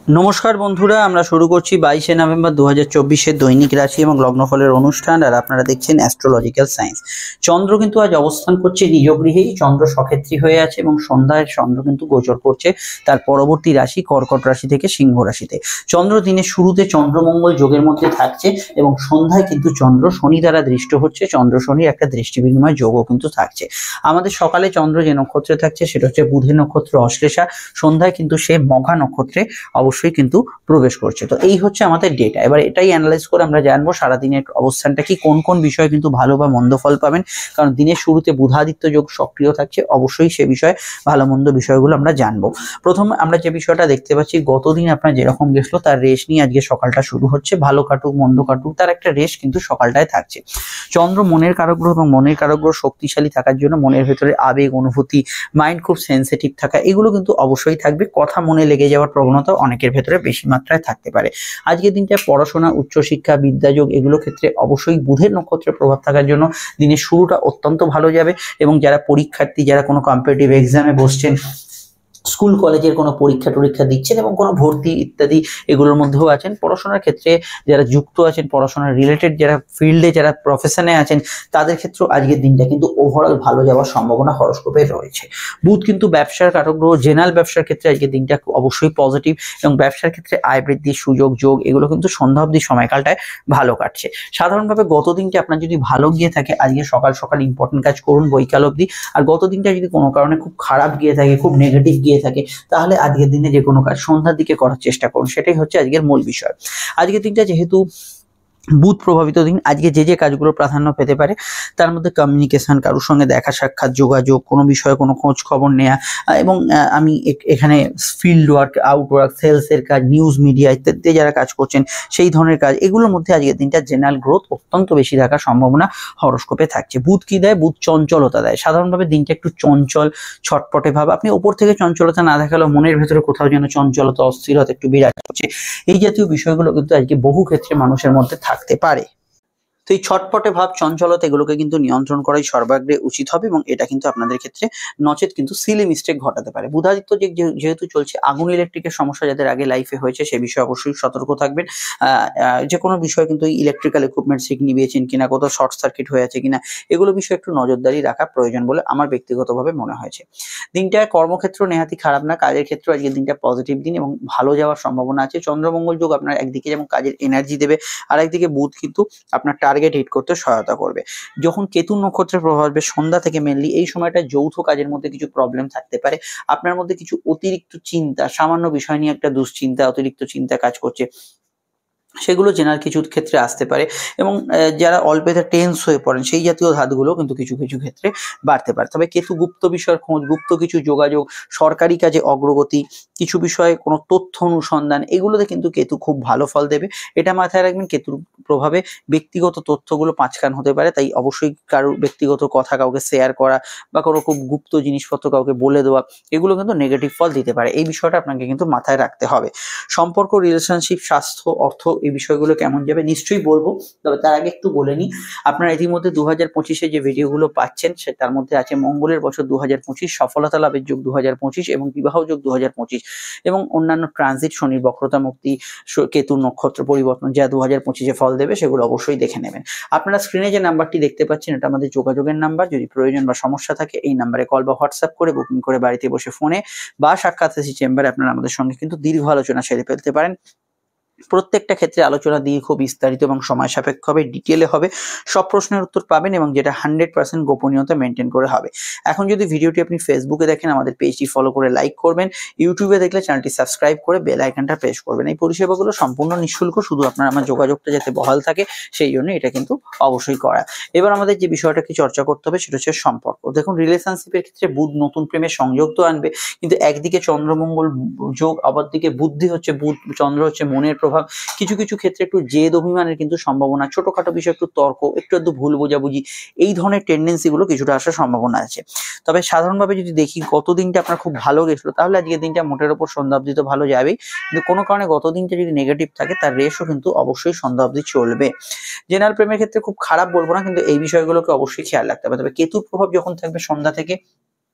নমস্কার বন্ধুরা, আমরা শুরু করছি 22শে নভেম্বর 2024-এর দৈনিক রাশি এবং লগ্নফলের অনুষ্ঠান। আর আপনারা দেখছেন অ্যাস্ট্রোলজিক্যাল সায়েন্স। চন্দ্র কিন্তু আজ অবস্থান করছে নিজ গৃহেই। চন্দ্র সক্ষেত্রী হয়ে আছে এবং সন্ধ্যায় চন্দ্র কিন্তু গোচর করছে তার পরবর্তী রাশি কর্কট রাশি থেকে সিংহ রাশিতে। চন্দ্র দিনের শুরুতে চন্দ্রমঙ্গল যোগের মধ্যে থাকছে এবং সন্ধ্যায় কিন্তু চন্দ্র শনি দ্বারা দৃষ্ট হচ্ছে। চন্দ্র শনির একটা দৃষ্টি বিনিময় যোগও কিন্তু থাকছে। আমাদের সকালে চন্দ্র যে নক্ষত্রে থাকছে সেটা হচ্ছে বুধের নক্ষত্র অশ্লেষা। সন্ধ্যায় কিন্তু সে মঘা নক্ষত্রে অবশ্যই কিন্তু প্রবেশ করছে। তো এই হচ্ছে আমাদের ডেটা। এবার এটাই অ্যানালাইজ করে আমরা জানবো সারাদিনের অবস্থানটা কি, কোন কোন বিষয়ে কিন্তু ভালো বা মন্দ ফল পাবেন। কারণ দিনের শুরুতে বুধাদিত্য যোগ সক্রিয় থাকছে, অবশ্যই সে বিষয়ে ভালো মন্দ বিষয়গুলো আমরা জানবো। প্রথম আমরা যে বিষয়টা দেখতে পাচ্ছি, গতদিন আপনার যেরকম গেছিল তার রেশ নিয়ে আজকে সকালটা শুরু হচ্ছে। ভালো কাটুক মন্দ কাটুক তার একটা রেশ কিন্তু সকালটায় থাকছে। চন্দ্র মনের কারক গ্রহ এবং মনের কারক গ্রহ শক্তিশালী থাকার জন্য মনের ভেতরে আবেগ অনুভূতি, মাইন্ড খুব সেন্সিটিভ থাকা, এগুলো কিন্তু অবশ্যই থাকবে। কথা মনে লেগে যাওয়ার প্রবণতা অনেকের ভেতরে বেশি মাত্রায় থাকতে পারে। আজকের দিনটায় পড়াশোনা, উচ্চশিক্ষা, বিদ্যাযোগ এগুলো ক্ষেত্রে অবশ্যই বুধের নক্ষত্রের প্রভাব থাকার জন্য দিনের শুরুটা অত্যন্ত ভালো যাবে। এবং যারা পরীক্ষার্থী, যারা কোনো কম্পিটিটিভ এক্সামে বসছেন, স্কুল কলেজের কোনো পরীক্ষা টরীক্ষা দিচ্ছেন এবং কোনো ভর্তি ইত্যাদি এগুলোর মধ্যেও আছেন, পড়াশোনার ক্ষেত্রে যারা যুক্ত আছেন, পড়াশোনার রিলেটেড যারা ফিল্ডে যারা প্রফেশনে আছেন, তাদের ক্ষেত্রেও আজকের দিনটা কিন্তু ওভারঅল ভালো যাওয়ার সম্ভাবনা হরোস্কোপে রয়েছে। বুধ কিন্তু ব্যবসার কারক গ্রহ। জেনারেল ব্যবসার ক্ষেত্রে আজকের দিনটা অবশ্যই পজিটিভ এবং ব্যবসার ক্ষেত্রে আয় বৃদ্ধির সুযোগ যোগ এগুলো কিন্তু সন্ধ্যা অবধি সময়কালটায় ভালো কাটছে। সাধারণভাবে গত দিনটা আপনার যদি ভালো গিয়ে থাকে, আজকে সকাল সকাল ইম্পর্টেন্ট কাজ করুন বৈকাল অবধি। আর গত দিনটা যদি কোনো কারণে খুব খারাপ গিয়ে থাকে, খুব নেগেটিভ গিয়ে থাকে, তাহলে আজকের দিনে যে কোনো কাজ সন্ধ্যার দিকে করার চেষ্টা করুন। সেটাই হচ্ছে আজকের মূল বিষয়। আজকের দিনটা যেহেতু বুধ প্রভাবিত দিন, আজকে যে কাজগুলো প্রাধান্য পেতে পারে তার মধ্যে কমিউনিকেশন, কারোর সঙ্গে দেখা সাক্ষাৎ, যোগাযোগ, কোনো বিষয়ে কোনো খোঁজ খবর নেওয়া, এবং আমি এখানে ফিল্ড ওয়ার্ক, আউটওয়ার্ক, সেলসের কাজ, নিউজ মিডিয়া ইত্যাদি যারা কাজ করছেন সেই ধরনের কাজ, এগুলোর মধ্যে আজকের দিনটা জেনারেল গ্রোথ অত্যন্ত বেশি থাকার সম্ভাবনা হরোস্কোপে থাকছে। বুধ কি দেয়? বুধ চঞ্চলতা দেয়। সাধারণভাবে দিনটা একটু চঞ্চল, ছটপটে ভাব। আপনি ওপর থেকে চঞ্চলতা না দেখালেও মনের ভেতরে কোথাও যেন চঞ্চলতা, অস্থিরতা একটু বিরাজ করছে। এই জাতীয় বিষয়গুলো কিন্তু আজকে বহু ক্ষেত্রে মানুষের মধ্যে থাকতে পারে। তো এই ছটপটে ভাব, চঞ্চলতা এগুলোকে কিন্তু নিয়ন্ত্রণ করাই সর্বাগ্রে উচিত হবে এবং এটা কিন্তু আপনাদের ক্ষেত্রে নচেত কিন্তু সিলি মিস্টেক ঘটাতে পারে। বুধাদিত্য যেহেতু চলছে, আগুন ইলেকট্রিকের সমস্যা যাদের আগে লাইফে হয়েছে সে বিষয়ে অবশ্যই সতর্ক থাকবেন। যে কোনো বিষয় কিন্তু ইলেকট্রিক্যাল ইকুইপমেন্ট নিভিয়েছেন কিনা, কোথাও শর্ট সার্কিট হয়ে আছে কিনা, এগুলো বিষয়ে একটু নজরদারি রাখা প্রয়োজন বলে আমার ব্যক্তিগতভাবে মনে হয়েছে। দিনটা কর্মক্ষেত্র নেহাতি খারাপ না, কাজের ক্ষেত্রে আজকের দিনটা পজিটিভ দিন এবং ভালো যাওয়ার সম্ভাবনা আছে। চন্দ্রমঙ্গল যোগ আপনার একদিকে যেমন কাজের এনার্জি দেবে, আর একদিকে বুধ কিন্তু আপনার টার্গেট হিট করতে সহায়তা করবে। যখন কেতু নক্ষত্রের প্রভাব হবে সন্ধ্যা থেকে, মেনলি এই সময়টা যৌথ কাজের মধ্যে কিছু প্রবলেম থাকতে পারে। আপনার মধ্যে কিছু অতিরিক্ত চিন্তা, সামান্য বিষয় নিয়ে একটা দুশ্চিন্তা, অতিরিক্ত চিন্তা কাজ করছে, সেগুলো জেনারেল কিছুর ক্ষেত্রে আসতে পারে। এবং যারা অল্পেতে টেন্স হয়ে পড়েন সেই জাতীয় ধাতগুলো কিন্তু কিছু কিছু ক্ষেত্রে বাড়তে পারে। তবে কেতু গুপ্ত বিষয়ের খোঁজ, গুপ্ত কিছু যোগাযোগ, সরকারি কাজে অগ্রগতি, কিছু বিষয়ে কোনো তথ্য অনুসন্ধান, এগুলোতে কিন্তু কেতু খুব ভালো ফল দেবে। এটা মাথায় রাখবেন, কেতুর প্রভাবে ব্যক্তিগত তথ্যগুলো পাঁচকান হতে পারে। তাই অবশ্যই কারোর ব্যক্তিগত কথা কাউকে শেয়ার করা বা কোনো খুব গুপ্ত জিনিসপত্র কাউকে বলে দেওয়া, এগুলো কিন্তু নেগেটিভ ফল দিতে পারে। এই বিষয়টা আপনাকে কিন্তু মাথায় রাখতে হবে। সম্পর্ক, রিলেশনশিপ, স্বাস্থ্য, অর্থ এই বিষয়গুলো কেমন যাবে নিশ্চয়ই বলবো। তবে তার আগে একটু বলে নিই, আপনারা ইতিমধ্যে 2025-এ যে ভিডিওগুলো পাচ্ছেন তার মধ্যে আছে মঙ্গলের বছর 2025, সফলতা লাভের যোগ 2025 এবং বিবাহ যোগ 2025 এবং অন্যান্য ট্রানজিট, শনির বক্রতা মুক্তি, কেতুর নক্ষত্র পরিবর্তন যা 2025-এ ফল দেবে সেগুলো অবশ্যই দেখে নেবেন। আপনারা স্ক্রিনে যে নাম্বারটি দেখতে পাচ্ছেন এটা আমাদের যোগাযোগের নাম্বার। যদি প্রয়োজন বা সমস্যা থাকে এই নাম্বারে কল বা হোয়াটসঅ্যাপ করে বুকিং করে বাড়িতে বসে ফোনে বা সাক্ষাৎ এসে চেম্বারে আপনারা আমাদের সঙ্গে কিন্তু দীর্ঘ আলোচনা সেরে ফেলতে পারেন। প্রত্যেকটা ক্ষেত্রে আলোচনা দীর্ঘ, বিস্তারিত এবং সময় সাপেক্ষ হবে, ডিটেলে হবে। সব প্রশ্নের উত্তর পাবেন এবং যেটা 100% গোপনীয়তা মেনটেন করে হবে। এখন যদি ভিডিওটি আপনি ফেসবুকে দেখেন আমাদের পেজটি ফলো করে লাইক করবেন, ইউটিউবে দেখলে চ্যানেলটি সাবস্ক্রাইব করে বেল আইকনটা প্রেস করবেন। এই পরিষেবাগুলো সম্পূর্ণ নিঃশুল্ক, শুধু আপনার আমার যোগাযোগটা যাতে বহাল থাকে সেই জন্য এটা কিন্তু অবশ্যই করা। এবার আমাদের যে বিষয়টা কি চর্চা করতে হবে সেটা হচ্ছে সম্পর্ক। দেখুন, রিলেশনশিপের ক্ষেত্রে বুধ নতুন প্রেমের সংযোগ তো আনবে, কিন্তু একদিকে চন্দ্রমঙ্গল যোগ, আবার দিকে বুদ্ধি হচ্ছে, বুধ চন্দ্র হচ্ছে মনের প্রভাব। কিছু কিছু ক্ষেত্রে একটু জেদ অভিমানের কিন্তু সম্ভাবনা, ছোটখাটো বিষয় একটু তর্ক, একটু ভুল বোঝাবুঝি, এই ধরনের টেন্ডেন্সি গুলো কিছুটা আসার সম্ভাবনা আছে। তবে সাধারণভাবে যদি দেখি গত দিনটা আপনার খুব ভালো গেছিল, তাহলে আজকের দিনটা মোটের ওপর সন্ধ্যা অব্দি তো ভালো যাবেই, কিন্তু কোনো কারণে গত দিনটা যদি নেগেটিভ থাকে তার রেশও কিন্তু অবশ্যই সন্ধ্যা অব্দি চলবে। জেনারেল প্রেমের ক্ষেত্রে খুব খারাপ বলবো না, কিন্তু এই বিষয়গুলোকে অবশ্যই খেয়াল রাখতে হবে। তবে কেতুর প্রভাব যখন থাকবে সন্ধ্যা থেকে,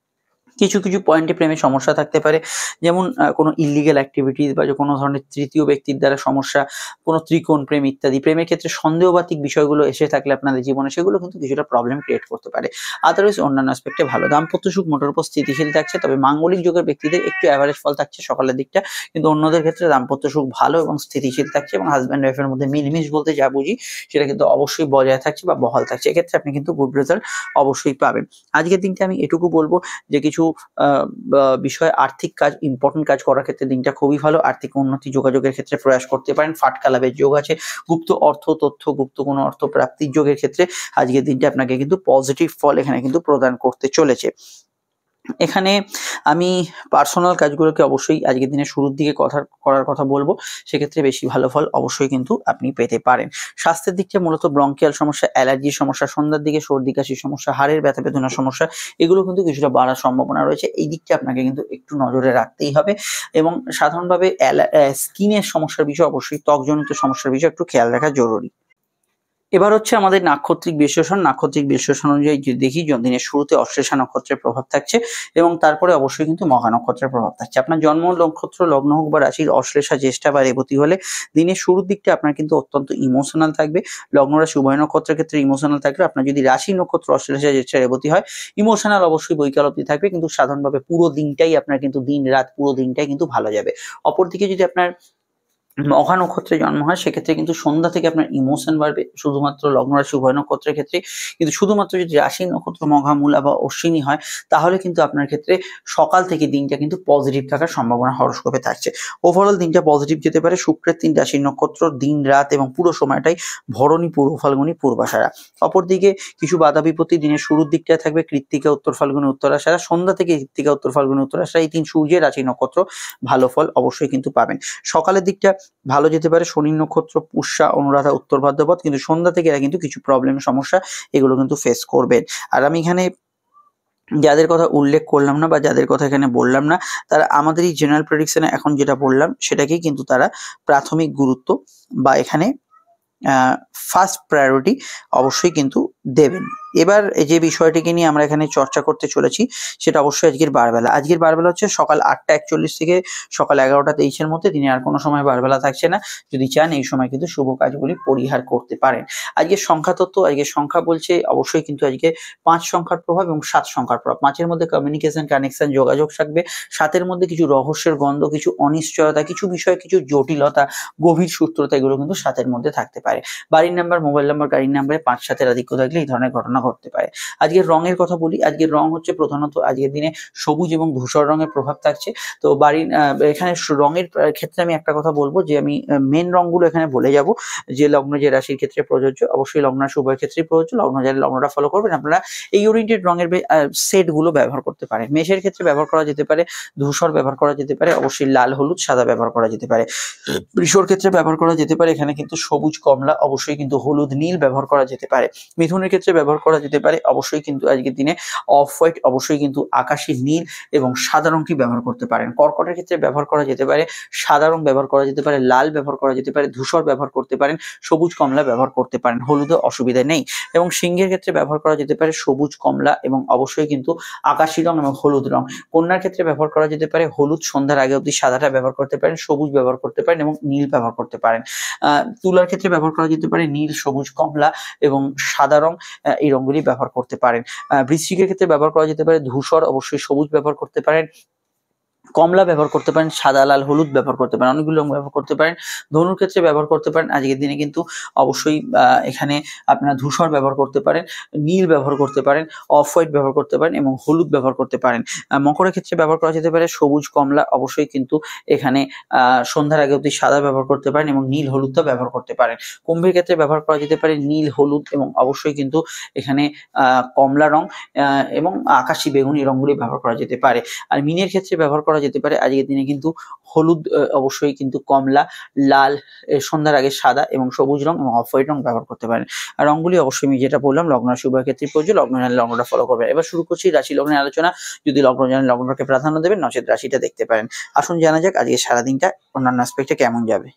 কিছু কিছু পয়েন্টে প্রেমে সমস্যা থাকতে পারে, যেমন কোনো ইলিগাল অ্যাক্টিভিটিস বা কোনো ধরনের তৃতীয় ব্যক্তির দ্বারা সমস্যা, কোনো ত্রিকোণ প্রেম ইত্যাদি। প্রেমের ক্ষেত্রে সন্দেহবাতিক বিষয়গুলো এসে থাকলে আপনাদের জীবনে, সেগুলো কিন্তু কিছুটা প্রবলেম ক্রিয়েট করতে পারে। আদারওয়াইজ অন্যান্য অ্যাসপেক্টে ভালো। দাম্পত্য সুখ মোটের উপর স্থিতিশীল থাকছে, তবে মাঙ্গলিক যোগের ব্যক্তিদের একটু অ্যাভারেজ ফল থাকছে সকালের দিকটা, কিন্তু অন্যদের ক্ষেত্রে দাম্পত্য সুখ ভালো এবং স্থিতিশীল থাকছে, এবং হাজব্যান্ড ওয়াইফের মধ্যে মিলমিশ বলতে যা বুঝি সেটা কিন্তু অবশ্যই বজায় থাকছে বা বহাল থাকছে। এক্ষেত্রে আপনি কিন্তু গুড রেজাল্ট অবশ্যই পাবেন। আজকের দিনটা আমি এটুকু বলবো যে কিছু বিষয়, আর্থিক কাজ, ইম্পর্টেন্ট কাজ করার ক্ষেত্রে দিনটা খুবই ভালো। আর্থিক উন্নতি যোগাযোগের ক্ষেত্রে প্রয়াস করতে পারেন। ফাটকা লাভের যোগ আছে। গুপ্ত অর্থ তথ্য, গুপ্ত কোনো অর্থ প্রাপ্তির যোগের ক্ষেত্রে আজকের দিনটা আপনাকে কিন্তু পজিটিভ ফল এখানে কিন্তু প্রদান করতে চলেছে। এখানে আমি পার্সোনাল কাজগুলোকে অবশ্যই আজকের দিনে শুরুর দিকে করার কথা বলবো, সেক্ষেত্রে বেশি ভালো ফল অবশ্যই কিন্তু আপনি পেতে পারেন। স্বাস্থ্যের দিকটা মূলত ব্রঙ্কিয়াল সমস্যা, অ্যালার্জির সমস্যা, সন্ধ্যার দিকে সর্দি কাশির সমস্যা, হাড়ের ব্যথা বেদনার সমস্যা, এগুলো কিন্তু কিছুটা বাড়ার সম্ভাবনা রয়েছে। এই দিকটা আপনাকে কিন্তু একটু নজরে রাখতেই হবে, এবং সাধারণভাবে স্কিনের সমস্যার বিষয়, অবশ্যই ত্বকজনিত সমস্যার বিষয় একটু খেয়াল রাখা জরুরি। এবার হচ্ছে আমাদের নাক্ষত্রিক বিশ্লেষণ। নাক্ষত্রিক বিশ্লেষণ অনুযায়ী যদি দেখি, দিনের শুরুতে অশ্লেষা নক্ষত্রের প্রভাব থাকছে, এবং তারপরে অবশ্যই কিন্তু মঘা নক্ষত্রের প্রভাব থাকছে। আপনার জন্ম নক্ষত্র, লগ্ন হোক বা রাশির অশ্লেষা, জ্যেষ্ঠা বা রেবতী হলে দিনের শুরুর দিকটা আপনার কিন্তু অত্যন্ত ইমোশনাল থাকবে। লগ্ন রাশি উভয় নক্ষত্রের ক্ষেত্রে ইমোশনাল থাকবে। আপনার যদি রাশি নক্ষত্র অশ্লেষা, জ্যেষ্ঠা, রেবতী হয়, ইমোশনাল অবশ্যই বৈকাল অবধি থাকবে, কিন্তু সাধারণভাবে পুরো দিনটাই আপনার কিন্তু দিন রাত পুরো দিনটাই কিন্তু ভালো যাবে। অপরদিকে যদি আপনার মঘা নক্ষত্রে জন্ম হয়, সেক্ষেত্রে কিন্তু সন্ধ্যা থেকে আপনার ইমোশন বাড়বে, শুধুমাত্র লগ্ন রাশি উভয় নক্ষত্রের ক্ষেত্রে। কিন্তু শুধুমাত্র যদি রাশি নক্ষত্র মঘা, মূলা বা অশ্বিনী হয়, তাহলে কিন্তু আপনার ক্ষেত্রে সকাল থেকে দিনটা কিন্তু পজিটিভ থাকার সম্ভাবনা হরোস্কোপে থাকছে। ওভারঅল দিনটা পজিটিভ যেতে পারে। শুক্রের 3 রাশির নক্ষত্র, দিন রাত এবং পুরো সময়টাই ভরণী, পূর্ব ফাল্গুনী, পূর্বাষাঢ়া। অপরদিকে কিছু বাধা বিপত্তি দিনের শুরুর দিকটায় থাকবে। কৃত্তিকা, উত্তর ফাল্গুনী, উত্তরাষাঢ়া। সন্ধ্যা থেকে কৃত্তিকা, উত্তর ফাল্গুনী, উত্তরাষাঢ়া, এই 3 সূর্যের রাশি নক্ষত্র ভালো ফল অবশ্যই কিন্তু পাবেন। সকালের দিকটা ভালো যেতে পারে। শনি নক্ষত্র, পুষ্যা, অনুরাধা, উত্তর ভাদ্রপদ, কিন্তু সন্ধ্যা থেকে এরা কিন্তু কিছু প্রবলেম, সমস্যা এগুলো কিন্তু ফেস করবেন। আর আমি এখানে যাদের কথা উল্লেখ করলাম না বা যাদের কথা এখানে বললাম না, তারা আমাদের এই জেনারেল প্রেডিকশনে এখন যেটা বললাম সেটাকেই কিন্তু তারা প্রাথমিক গুরুত্ব বা এখানে ফার্স্ট প্রায়োরিটি অবশ্যই কিন্তু দেবেন। এবার যে বিষয়টিকে নিয়ে আমরা এখানে চর্চা করতে চলেছি, সেটা অবশ্যই আজকের বারবেলা। আজকের বারবেলা হচ্ছে সকাল 8টা 41 থেকে সকাল 11টা 23-এর মধ্যে। দিনে আর কোনো সময় বারবেলা থাকছে না। যদি চান এই সময় কিন্তু শুভ কাজগুলি পরিহার করতে পারেন। আজকের সংখ্যা তত্ত্ব, আজকের সংখ্যা বলছে অবশ্যই কিন্তু আজকে 5 সংখ্যার প্রভাব এবং 7 সংখ্যার প্রভাব। 5-এর মধ্যে কমিউনিকেশন, কানেকশন, যোগাযোগ থাকবে। 7-এর মধ্যে কিছু রহস্যের গন্ধ, কিছু অনিশ্চয়তা, কিছু বিষয়ে কিছু জটিলতা, গভীর সূত্রতা, এগুলো কিন্তু 7-এর মধ্যে থাকতে পারে। বাড়ির নাম্বার, মোবাইল নাম্বার, গাড়ির নাম্বারে 5-7-এর আধিক্য থাকলে এই ধরনের ঘটনা ঘটতে পারে। আজকের রঙের কথা বলি। আজকের রং হচ্ছে প্রধানত আজকের দিনে সবুজ এবং ধূসর রঙের প্রভাব থাকছে। তো বাড়ির এখানে রঙের ক্ষেত্রে আমি একটা কথা বলবো, যে আমি মেন রঙগুলো এখানে বলে যাব, যে লগ্ন যে রাশির ক্ষেত্রে প্রযোজ্য, অবশ্যই লগ্ন রাশি উভয়ের ক্ষেত্রেই প্রযোজ্য। লগ্ন জানলে লগ্নটা ফলো করবেন। আপনারা এই ওরিয়েন্টেড রঙের সেট গুলো ব্যবহার করতে পারেন। মেষের ক্ষেত্রে ব্যবহার করা যেতে পারে ধূসর, ব্যবহার করা যেতে পারে অবশ্যই লাল, হলুদ, সাদা ব্যবহার করা যেতে পারে। বৃষর ক্ষেত্রে ব্যবহার করা যেতে পারে এখানে কিন্তু সবুজ, কমলা, অবশ্যই কিন্তু হলুদ, নীল ব্যবহার করা যেতে পারে। মিথুনের ক্ষেত্রে ব্যবহার করা যেতে পারে অবশ্যই কিন্তু আজকের দিনে অফ হোয়াইট, অবশ্যই কিন্তু আকাশী নীল এবং সাদা রংটি ব্যবহার করতে পারেন। কর্কটের ক্ষেত্রে ব্যবহার করা যেতে পারে সাদা রং, ব্যবহার করা যেতে পারে লাল, ব্যবহার করা যেতে পারে ধূসর, ব্যবহার করতে পারেন সবুজ, কমলা ব্যবহার করতে পারেন। হলুদে অসুবিধা নেই। এবং সিংহের ক্ষেত্রে ব্যবহার করা যেতে পারে সবুজ, কমলা এবং অবশ্যই কিন্তু আকাশী রং এবং হলুদ রং। কন্যার ক্ষেত্রে ব্যবহার করা যেতে পারে হলুদ, সন্ধ্যার আগে অবধি সাদাটা ব্যবহার করতে পারেন, সবুজ ব্যবহার করতে পারেন এবং নীল ব্যবহার করতে পারেন। তুলার ক্ষেত্রে ব্যবহার করা যেতে পারে নীল, সবুজ, কমলা এবং সাদা রং, এই রংগুলি ব্যবহার করতে পারেন। বৃশ্চিকের ক্ষেত্রে ব্যবহার করা যেতে পারে ধূসর, অবশ্যই সবুজ ব্যবহার করতে পারেন, কমলা ব্যবহার করতে পারেন, সাদা, লাল, হলুদ ব্যবহার করতে পারেন, অনেকগুলো রং ব্যবহার করতে পারেন। ধনুর ক্ষেত্রে ব্যবহার করতে পারেন আজকের দিনে কিন্তু অবশ্যই এখানে আপনারা ধূসর ব্যবহার করতে পারেন, নীল ব্যবহার করতে পারেন, অফ হোয়াইট ব্যবহার করতে পারেন এবং হলুদ ব্যবহার করতে পারেন। মকরের ক্ষেত্রে ব্যবহার করা যেতে পারে সবুজ, কমলা, অবশ্যই কিন্তু এখানে সন্ধ্যার আগে অবধি সাদা ব্যবহার করতে পারেন এবং নীল, হলুদটা ব্যবহার করতে পারেন। কুম্ভের ক্ষেত্রে ব্যবহার করা যেতে পারে নীল, হলুদ এবং অবশ্যই কিন্তু এখানে কমলা রং এবং আকাশি বেগুনি রংগুলি ব্যবহার করা যেতে পারে। আর মীনের ক্ষেত্রে ব্যবহার করা যেতে পারে আজকের দিনে কিন্তু হলুদ, অবশ্যই কিন্তু কমলা, লাল, সন্ধ্যার আগে সাদা এবং সবুজ রং এবং অফ হোয়াইট রং ব্যবহার করতে পারেন। আর রংগুলি অবশ্যই আমি যেটা বললাম লগ্ন রাশি উভয়ের ক্ষেত্রে প্রযোজ্য। লগ্ন জানলে লগ্নটা ফলো করবেন। এবার শুরু করছি রাশি লগ্নের আলোচনা। যদি লগ্ন জানেন লগ্নটাকে প্রাধান্য দেবেন, নচেত রাশিটা দেখতে পারেন। আসুন জানা যাক আজকে সারাদিনটা অন্যান্য অ্যাসপেক্টে কেমন যাবে।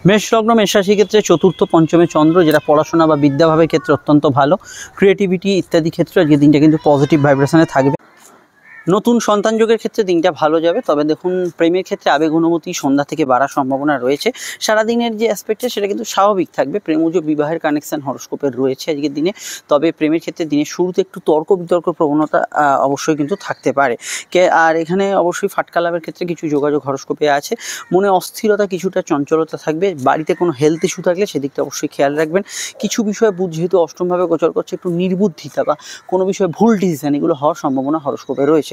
মেষ লগ্ন মেষ রাশির ক্ষেত্রে চতুর্থ পঞ্চমে চন্দ্র, যেটা পড়াশোনা বা বিদ্যাভাবের ক্ষেত্রে অত্যন্ত ভালো, ক্রিয়েটিভিটি ইত্যাদি ক্ষেত্রে আজকে দিনটা কিন্তু পজিটিভ ভাইব্রেশনে থাকবে। নতুন সন্তান যোগের ক্ষেত্রে দিনটা ভালো যাবে, তবে দেখুন প্রেমের ক্ষেত্রে আবেগ অনুভূতি সন্ধ্যা থেকে বাড়ার সম্ভাবনা রয়েছে। সারাদিনের যে অ্যাসপেক্টে সেটা কিন্তু স্বাভাবিক থাকবে। প্রেমজ বিবাহের কানেকশন হরস্কোপের রয়েছে আজকের দিনে, তবে প্রেমের ক্ষেত্রে দিনের শুরুতে একটু তর্ক বিতর্ক প্রবণতা অবশ্যই কিন্তু থাকতে পারে। আর এখানে অবশ্যই ফাটকা লাভের ক্ষেত্রে কিছু যোগাযোগ হরস্কোপে আছে। মনে অস্থিরতা, কিছুটা চঞ্চলতা থাকবে। বাড়িতে কোনো হেলথ ইস্যু থাকলে সেদিকটা অবশ্যই খেয়াল রাখবেন। কিছু বিষয়ে বুধ যেহেতু অষ্টমভাবে গোচর করছে, একটু নির্বুদ্ধিতা বা কোনো বিষয়ে ভুল ডিসিশন এগুলো হওয়ার সম্ভাবনা হরস্কোপে রয়েছে।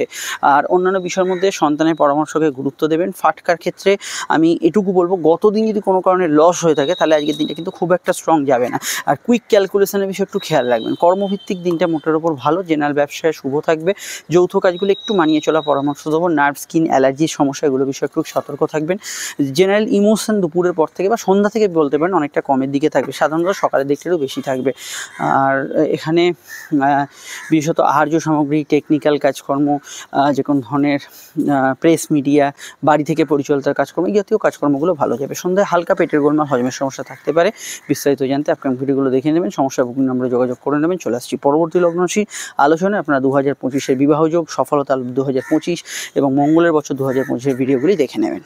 আর অন্যান্য বিষয়ের মধ্যে সন্তানের পরামর্শকে গুরুত্ব দেবেন। ফাটকার ক্ষেত্রে আমি এটুকু বলবো, গতদিন যদি কোনো কারণে লস হয়ে থাকে তাহলে আজকের দিনটা কিন্তু খুব একটা স্ট্রং যাবে না। আর কুইক ক্যালকুলেশনের বিষয়ে একটু খেয়াল রাখবেন। কর্মভিত্তিক দিনটা মোটের ওপর ভালো, জেনারেল ব্যবসায় শুভ থাকবে। যৌথ কাজগুলো একটু মানিয়ে চলা পরামর্শ দেবো। নার্ভ, স্কিন, অ্যালার্জির সমস্যা এগুলো বিষয়ে একটু সতর্ক থাকবেন। জেনারেল ইমোশন দুপুরের পর থেকে বা সন্ধ্যা থেকে বলতে পারেন অনেকটা কমের দিকে থাকবে, সাধারণত সকালের দিকটাও বেশি থাকবে। আর এখানে বিশেষত আহার্য সামগ্রী, টেকনিক্যাল কাজকর্ম, যে কোনো ধরনের প্রেস মিডিয়া, বাড়ি থেকে পরিচালিত কাজকর্ম, এই জাতীয় কাজকর্মগুলো ভালো যাবে। সন্ধ্যায় হালকা পেটের গোলমাল, হজমের সমস্যা থাকতে পারে। বিস্তারিত জানতে আপকামিং ভিডিওগুলো দেখে নেবেন, সমস্যা বুকিং নম্বরে যোগাযোগ করে নেবেন। চলে আসছি পরবর্তী লগ্ন রাশি আলোচনায়। আপনারা 2025-এর বিবাহযোগ, সফলতা 2025 এবং মঙ্গলের বছর 2025-এর ভিডিওগুলি দেখে নেবেন।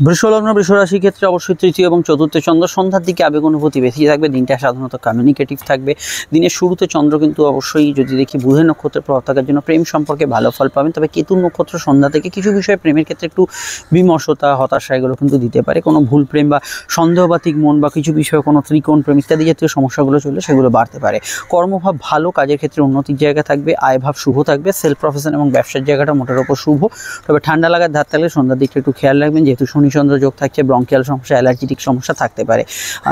বৃষলগ্ন বৃষ রাশির ক্ষেত্রে অবশ্যই তৃতীয় এবং চতুর্থ চন্দ্র, সন্ধ্যার দিকে আবেগ অনুভূতি বেশি থাকবে। দিনটা সাধারণত কমিউনিকেটিভ থাকবে। দিনের শুরুতে চন্দ্র কিন্তু অবশ্যই যদি দেখি বুধের নক্ষত্রের প্রভাব থাকার জন্য প্রেম সম্পর্কে ভালো ফল পাবেন, তবে কেতুর নক্ষত্র সন্ধ্যা থেকে কিছু বিষয়ে প্রেমের ক্ষেত্রে একটু বিমর্ষতা, হতাশা এগুলো কিন্তু দিতে পারে। কোনো ভুল প্রেম বা সন্দেহবাতিক মন বা কিছু বিষয়ে কোনো ত্রিকোণ প্রেম ইত্যাদি জাতীয় সমস্যাগুলো চললে সেগুলো বাড়তে পারে। কর্মভাব ভালো, কাজের ক্ষেত্রে উন্নতির জায়গা থাকবে। আয়ভাব শুভ থাকবে। সেলফ প্রফেশন এবং ব্যবসার জায়গাটা মোটের ওপর শুভ, তবে ঠান্ডা লাগার ধার থাকলে সন্ধ্যার দিকটা একটু খেয়াল রাখবেন, যেহেতু শনিচন্দ্র যোগ থাকছে, ব্রঙ্কিয়াল সমস্যা, অ্যালার্জিটিক সমস্যা থাকতে পারে।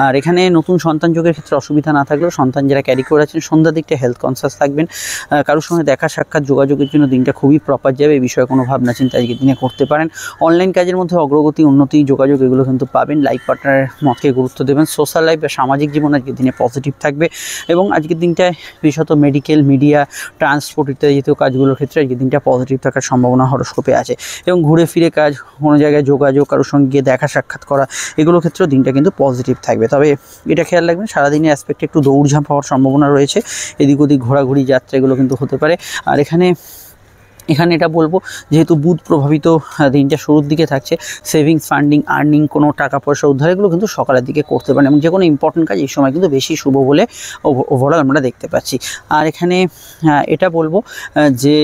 আর এখানে নতুন সন্তান যোগের ক্ষেত্রে অসুবিধা না থাকলেও সন্তান যারা ক্যারি করে আছেন সন্ধ্যার দিকটা হেলথ কনসিয়াস থাকবেন। কারোর সঙ্গে দেখা সাক্ষাৎ যোগাযোগের জন্য দিনটা খুবই প্রপার যাবে। এই বিষয়ে কোনো ভাবনা চিন্তা আজকের দিনে করতে পারেন। অনলাইন কাজের মধ্যে অগ্রগতি, উন্নতি, যোগাযোগ এগুলো কিন্তু পাবেন। লাইফ পার্টনারের মতকে গুরুত্ব দেবেন। সোশ্যাল লাইফ বা সামাজিক জীবন আজকের দিনে পজিটিভ থাকবে এবং আজকের দিনটায় বিশেষত মেডিকেল, মিডিয়া, ট্রান্সপোর্ট ইত্যাদি জাতীয় কাজগুলোর ক্ষেত্রে আজকের দিনটা পজিটিভ থাকার সম্ভাবনা হরস্কোপে আছে। এবং ঘুরে ফিরে কাজ, কোনো জায়গায় যোগাযোগ, কারোর সঙ্গে গিয়ে দেখা সাক্ষাৎ করা, এগুলো ক্ষেত্রেও দিনটা কিন্তু পজিটিভ থাকবে। তবে এটা খেয়াল রাখবেন, সারাদিনের অ্যাসপেক্টে একটু দৌড়ঝাঁপ হওয়ার সম্ভাবনা রয়েছে। এদিক ওদিক ঘোরাঘুরি, যাত্রা এগুলো কিন্তু হতে পারে। আর এখানে এটা বলবো, যেহেতু বুধ প্রভাবিত দিনটা শুরুর দিকে থাকছে, সেভিংস, ফান্ডিং, আর্নিং, কোনো টাকা পয়সা উদ্ধার এগুলো কিন্তু সকালের দিকে করতে পারেন এবং যে কোনো ইম্পর্টেন্ট কাজ এই সময় কিন্তু বেশি শুভ বলে ওভারঅল আমরা দেখতে পাচ্ছি। আর এখানে এটা বলবো যে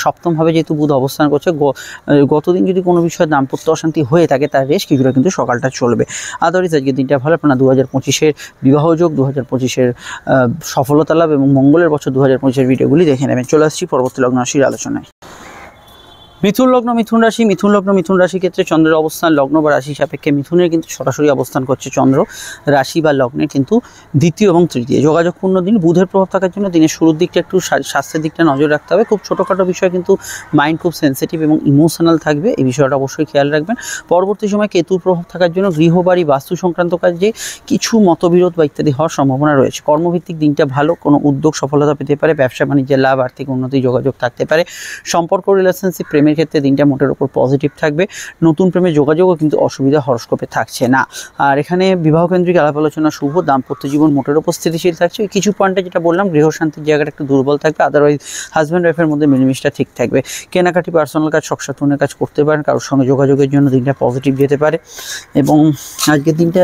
সপ্তমভাবে যেহেতু বুধ অবস্থান করছে, গতদিন যদি কোনো বিষয়ে দাম্পত্য অশান্তি হয়ে থাকে তার রেশ কিছুটা কিন্তু সকালটা চলবে। আদারওয়াইজ আজকের দিনটা ভালো। আপনারা 2025-এর বিবাহযোগ, 2025-এর সফলতা লাভ এবং মঙ্গলের বছর 2025-এর ভিডিওগুলি দেখে নেবেন। চলে আসছি পরবর্তী লগ্ন রাশির আলোচনায়। মিথুন লগ্ন মিথুন রাশি মিথুন রাশির ক্ষেত্রে চন্দ্রের অবস্থান লগ্ন বা রাশি সাপেক্ষে মিথুনের কিন্তু সরাসরি অবস্থান করছে চন্দ্র রাশি বা লগ্নের কিন্তু দ্বিতীয় এবং তৃতীয়। যোগাযোগপূর্ণ দিন, বুধের প্রভাব থাকার জন্য দিনের শুরুর দিকটা একটু স্বাস্থ্যের দিকটা নজর রাখতে হবে। খুব ছোটোখাটো বিষয় কিন্তু মাইন্ড খুব সেন্সিটিভ এবং ইমোশনাল থাকবে, এই বিষয়টা অবশ্যই খেয়াল রাখবেন। পরবর্তী সময় কেতুর প্রভাব থাকার জন্য গৃহবাড়ি, বাস্তু সংক্রান্ত কাজে কিছু মতবিরোধ বা ইত্যাদি হওয়ার সম্ভাবনা রয়েছে। কর্মভিত্তিক দিনটা ভালো, কোনো উদ্যোগ সফলতা পেতে পারে। ব্যবসা বাণিজ্যের লাভ, আর্থিক উন্নতি, যোগাযোগ থাকতে পারে। সম্পর্ক, রিলেশনশিপ, প্রেমের ক্ষেত্রে দিনটা মোটের উপর পজিটিভ থাকবে। নতুন প্রেমের যোগাযোগও কিন্তু অসুবিধা হরস্কোপে থাকছে না। আর এখানে বিবাহকেন্দ্রিক আলাপ আলোচনা শুভ, দাম্পত্য জীবন মোটের উপর স্থিতিশীল থাকছে। কিছু পয়েন্টে যেটা বললাম, গৃহশান্তির জায়গাটা একটু দুর্বল থাকবে। আদারওয়াইজ হাজব্যান্ড ওয়াইফের মধ্যে মিলেমিশটা ঠিক থাকবে। কেনাকাটি, পার্সোনাল কাজ, শখ সাধনের কাজ করতে পারেন। কারোর সঙ্গে যোগাযোগের জন্য দিনটা পজিটিভ যেতে পারে এবং আজকের দিনটা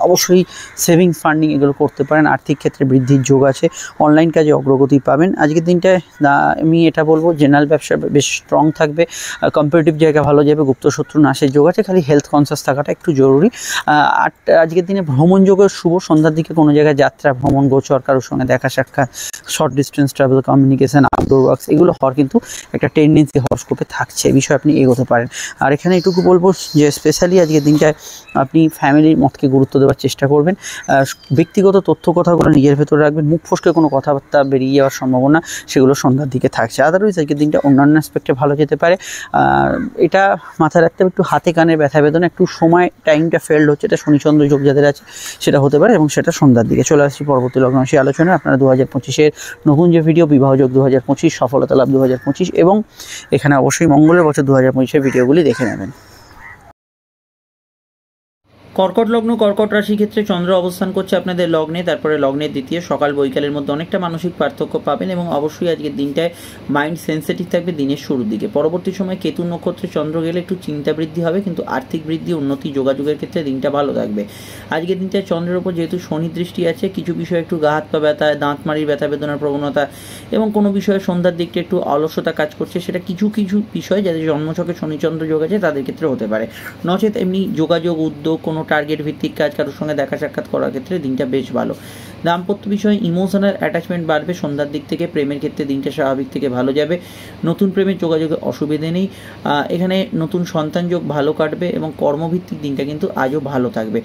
অবশ্যই সেভিংস, ফান্ডিং এগুলো করতে পারেন। আর্থিক ক্ষেত্রে বৃদ্ধির যোগ আছে। অনলাইন কাজে অগ্রগতি পাবেন। আজকের দিনটায় আমি এটা বলবো, জেনারেল ব্যবসা বেশ স্ট্রং থাকবে। কম্পিটিটিভ জায়গা ভালো যাবে। গুপ্ত শত্রু নাশের যোগ আছে। খালি হেলথ কনসিয়াস থাকাটা একটু জরুরি। আর আজকের দিনে ভ্রমণ যোগের শুভ, সন্ধ্যার দিকে কোনো জায়গায় যাত্রা, ভ্রমণ, গোচর, কারোর সঙ্গে দেখা সাক্ষাৎ, short distance travel, communication, outdoor works এগুলো হওয়ার কিন্তু একটা টেন্ডেন্সি হরস্কোপে থাকছে। এই বিষয়ে আপনি এগোতে পারেন। আর এখানে এটুকু বলবো যে স্পেশালি আজকের দিনটায় আপনি ফ্যামিলির মতকে গুরুত্ব দেওয়ার চেষ্টা করবেন। ব্যক্তিগত তথ্য কথাগুলো নিজের ভেতরে রাখবেন। মুখ ফসকে কোনো কথাবার্তা বেরিয়ে যাওয়ার সম্ভাবনা সেগুলো সন্ধ্যার দিকে থাকছে। আদারওয়াইজ আজকের দিনটা অন্যান্য অ্যাসপেক্টে ভালো যেতে পারে। এটা মাথায় রাখতে হবে, একটু হাতে কানের ব্যথা বেদনা, একটু সময় টাইমটা ফেল্ড হচ্ছে, এটা শনিচন্দ্র যোগ যাদের আছে সেটা হতে পারে এবং সেটা সন্ধ্যার দিকে। চলে আসছি পরবর্তী লগ্ন রাশি আলোচনায়। আপনারা 2025-এর নতুন যে ভিডিও বিবাহযোগ 2025, সফলতা লাভ 2025 এবং এখানে অবশ্যই মঙ্গলের বছর 2025-এর ভিডিওগুলি দেখে নেবেন। কর্কট লগ্ন কর্কট রাশি ক্ষেত্রে চন্দ্র অবস্থান করছে আপনাদের লগ্নে, তারপরে লগ্নের দ্বিতীয় সকাল বৈকালের মধ্যে অনেকটা মানসিক পার্থক্য পাবেন এবং অবশ্যই আজকের দিনটায় মাইন্ড সেন্সিটিভ থাকবে দিনের শুরুর দিকে। পরবর্তী সময় কেতু নক্ষত্রে চন্দ্র গেলে একটু চিন্তা বৃদ্ধি হবে, কিন্তু আর্থিক বৃদ্ধি উন্নতি যোগাযোগের ক্ষেত্রে দিনটা ভালো থাকবে। আজকের দিনটায় চন্দ্রের ওপর যেহেতু শনি দৃষ্টি আছে, কিছু বিষয়ে একটু গা হাত পা ব্যথা, দাঁত মাড়ির ব্যথা বেদনার প্রবণতা এবং কোনো বিষয়ে সন্ধ্যার দিকটা একটু অলসতা কাজ করছে, সেটা কিছু কিছু বিষয় যাদের জন্মছকে শনিচন্দ্র যোগ আছে তাদের ক্ষেত্রে হতে পারে। নচেত এমনি যোগাযোগ, উদ্যোগ, কোনো টার্গেট ভিত্তিক কাজ, কারোর সঙ্গে দেখা সাক্ষাৎ করার ক্ষেত্রে দিনটা বেশ ভালো। দাম্পত্য বিষয়ে ইমোশনাল অ্যাটাচমেন্ট বাড়বে সন্ধ্যার দিক থেকে। প্রেমের ক্ষেত্রে দিনটা স্বাভাবিক থেকে ভালো যাবে, নতুন প্রেমের যোগাযোগে অসুবিধে নেই। এখানে নতুন সন্তান যোগ ভালো কাটবে এবং কর্মভিত্তিক দিনটা কিন্তু আজও ভালো থাকবে।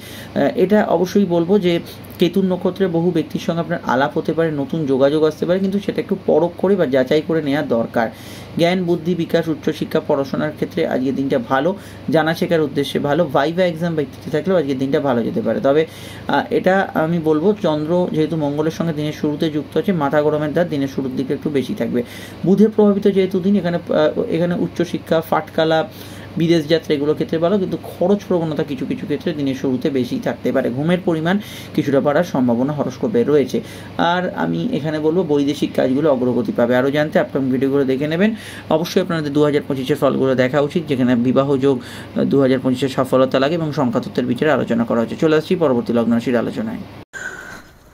এটা অবশ্যই বলবো যে কেতুর নক্ষত্রে বহু ব্যক্তির সঙ্গে আপনার আলাপ হতে পারে, নতুন যোগাযোগ আসতে পারে, কিন্তু সেটা একটু পরখ করে বা যাচাই করে নেওয়া দরকার। জ্ঞান, বুদ্ধি, বিকাশ, উচ্চশিক্ষা, পড়াশোনার ক্ষেত্রে আজকের দিনটা ভালো, জানা শেখার উদ্দেশ্যে ভালো। ভাইভা এক্সাম ব্যক্তিতে থাকলেও আজকের দিনটা ভালো যেতে পারে। তবে এটা আমি বলবো, চন্দ্র যেহেতু মঙ্গলের সঙ্গে দিনের শুরুতে যুক্ত আছে, মাথা গরমের দ্বার দিনের শুরুর দিকে একটু বেশি থাকবে। বুধের প্রভাবিত যেহেতু দিন, এখানে উচ্চশিক্ষা, ফাটকালা, বিদেশ যাত্রা এগুলোর ক্ষেত্রে ভালো, কিন্তু খরচ প্রবণতা কিছু কিছু ক্ষেত্রে দিনের শুরুতে বেশি থাকতে পারে। ঘুমের পরিমাণ কিছুটা বাড়ার সম্ভাবনা হরস্কোপে রয়েছে। আর আমি এখানে বলবো বৈদেশিক কাজগুলো অগ্রগতি পাবে। আরও জানতে আপকামিং ভিডিওগুলো দেখে নেবেন। অবশ্যই আপনাদের 2025-এর ফলগুলো দেখা উচিত, যেখানে বিবাহ যোগ 2025-এর সফলতা লাগে এবং সংখ্যাতত্ত্বের বিচারে আলোচনা করা হচ্ছে। চলে আসছি পরবর্তী লগ্ন রাশির আলোচনায়।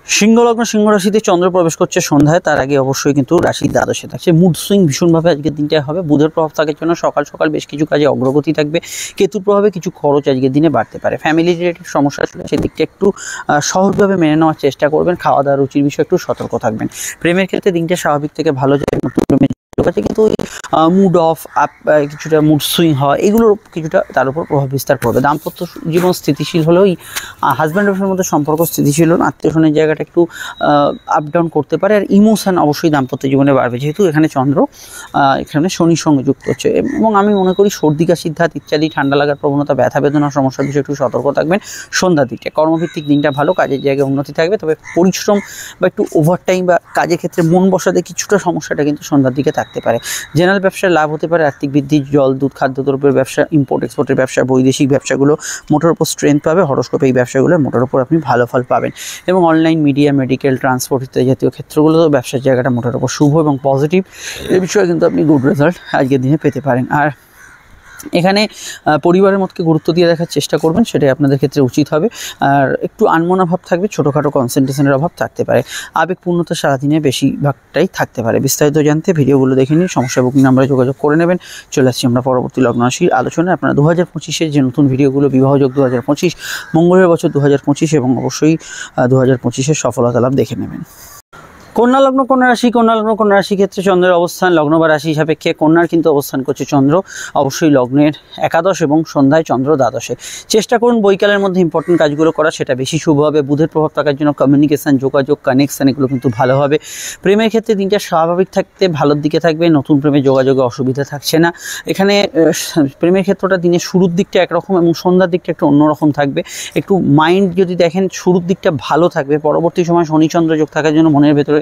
সিংহ লগ্ন সিংহ রাশিতে চন্দ্র প্রবেশ করছে সন্ধ্যায়, তার আগে অবশ্যই কিন্তু রাশির দ্বাদশে থাকছে। মুড সুইং ভীষণভাবে আজকের দিনটায় হবে। বুধের প্রভাব থাকার জন্য সকাল সকাল বেশ কিছু কাজে অগ্রগতি থাকবে। কেতুর প্রভাবে কিছু খরচ আজকের দিনে বাড়তে পারে। ফ্যামিলি রিলেটেড সমস্যা ছিল, সেদিকটা একটু সহজভাবে মেনে নেওয়ার চেষ্টা করবেন। খাওয়া দাওয়া রুচির বিষয়ে একটু সতর্ক থাকবেন। প্রেমের ক্ষেত্রে দিনটা স্বাভাবিক থেকে ভালো যায়, নতুন প্রেমের আছে, কিন্তু ওই মুড অফ আপ, কিছুটা মুড সুইং হয়, এগুলোর কিছুটা তার উপর প্রভাব বিস্তার করবে। দাম্পত্য জীবন স্থিতিশীল হলেও হাজব্যান্ড ওয়াইফের মধ্যে সম্পর্ক স্থিতিশীল হলো, আত্মীয় স্বজনের জায়গাটা একটু আপ ডাউন করতে পারে। আর ইমোশন অবশ্যই দাম্পত্য জীবনে বাড়বে, যেহেতু এখানে চন্দ্র এখানে শনির সঙ্গে যুক্ত হচ্ছে। এবং আমি মনে করি সর্দি কাশির ধাত ইত্যাদি, ঠান্ডা লাগার প্রবণতা, ব্যথা বেদনার সমস্যার বিষয়ে একটু সতর্ক থাকবেন সন্ধ্যার দিকে। কর্মভিত্তিক দিনটা ভালো, কাজের জায়গায় উন্নতি থাকবে, তবে পরিশ্রম বা একটু ওভারটাইম বা কাজের ক্ষেত্রে মন বসাতে কিছুটা সমস্যাটা কিন্তু সন্ধ্যার দিকে থাকতে পারে। জেনারেল ব্যবসায় লাভ হতে পারে, আর্থিক বৃদ্ধি, জল, দুধ, খাদ্যদ্রব্যের ব্যবসা, ইম্পোর্ট এক্সপোর্টের ব্যবসা, বৈদেশিক ব্যবসাগুলো মোটের উপর স্ট্রেংথ পাবে। হরস্কোপে এই ব্যবসাগুলোর মোটের উপর আপনি ভালো ফল পাবেন। এবং অনলাইন মিডিয়া, মেডিকেল, ট্রান্সপোর্ট ইত্যাদি জাতীয় ক্ষেত্রগুলোতেও ব্যবসার জায়গাটা মোটের উপর শুভ এবং পজিটিভ। এই বিষয়ে কিন্তু আপনি গুড রেজাল্ট আজকের দিনে পেতে পারেন। আর এখানে পরিবারের মতকে গুরুত্ব দিয়ে দেখার চেষ্টা করবেন, সেটাই আপনাদের ক্ষেত্রে উচিত হবে। আর একটু আনমনা ভাব থাকবে, ছোটোখাটো কনসেন্ট্রেশনের অভাব থাকতে পারে। আবেগপূর্ণতা সারাদিনে বেশিরভাগটাই থাকতে পারে। বিস্তারিত জানতে ভিডিওগুলো দেখে নিন, সমস্যা বুকিং নাম্বারে যোগাযোগ করে নেবেন। চলে আসছি আমরা পরবর্তী লগ্ন রাশির আলোচনায়। আপনারা 2025-এর যে নতুন ভিডিওগুলো, বিবাহযোগ 2025, মঙ্গলের বছর 2025 এবং অবশ্যই 2025-এর সফলতা লাভ দেখে নেবেন। কন্যা লগ্ন কন্যা রাশি, কন্যা লগ্ন কন্যা রাশি ক্ষেত্রে চন্দ্রের অবস্থান লগ্ন বা রাশি সাপেক্ষে কন্যার কিন্তু অবস্থান করছে চন্দ্র অবশ্যই লগ্নের একাদশ এবং সন্ধ্যায় চন্দ্র দ্বাদশে। চেষ্টা করুন বৈকালের মধ্যে ইম্পর্টেন্ট কাজগুলো করা, সেটা বেশি শুভ হবে। বুধের প্রভাব থাকার জন্য কমিউনিকেশান, যোগাযোগ, কানেকশান এগুলো কিন্তু ভালো হবে। প্রেমের ক্ষেত্রে দিনটা স্বাভাবিক থাকতে ভালোর দিকে থাকবে, নতুন প্রেমের যোগাযোগে অসুবিধা থাকছে না। এখানে প্রেমের ক্ষেত্রটা দিনের শুরুর দিকটা একরকম এবং সন্ধ্যার দিকটা একটু অন্যরকম থাকবে। একটু মাইন্ড যদি দেখেন শুরুর দিকটা ভালো থাকবে, পরবর্তী সময় শনিচন্দ্র যোগ থাকার জন্য মনের ভেতরে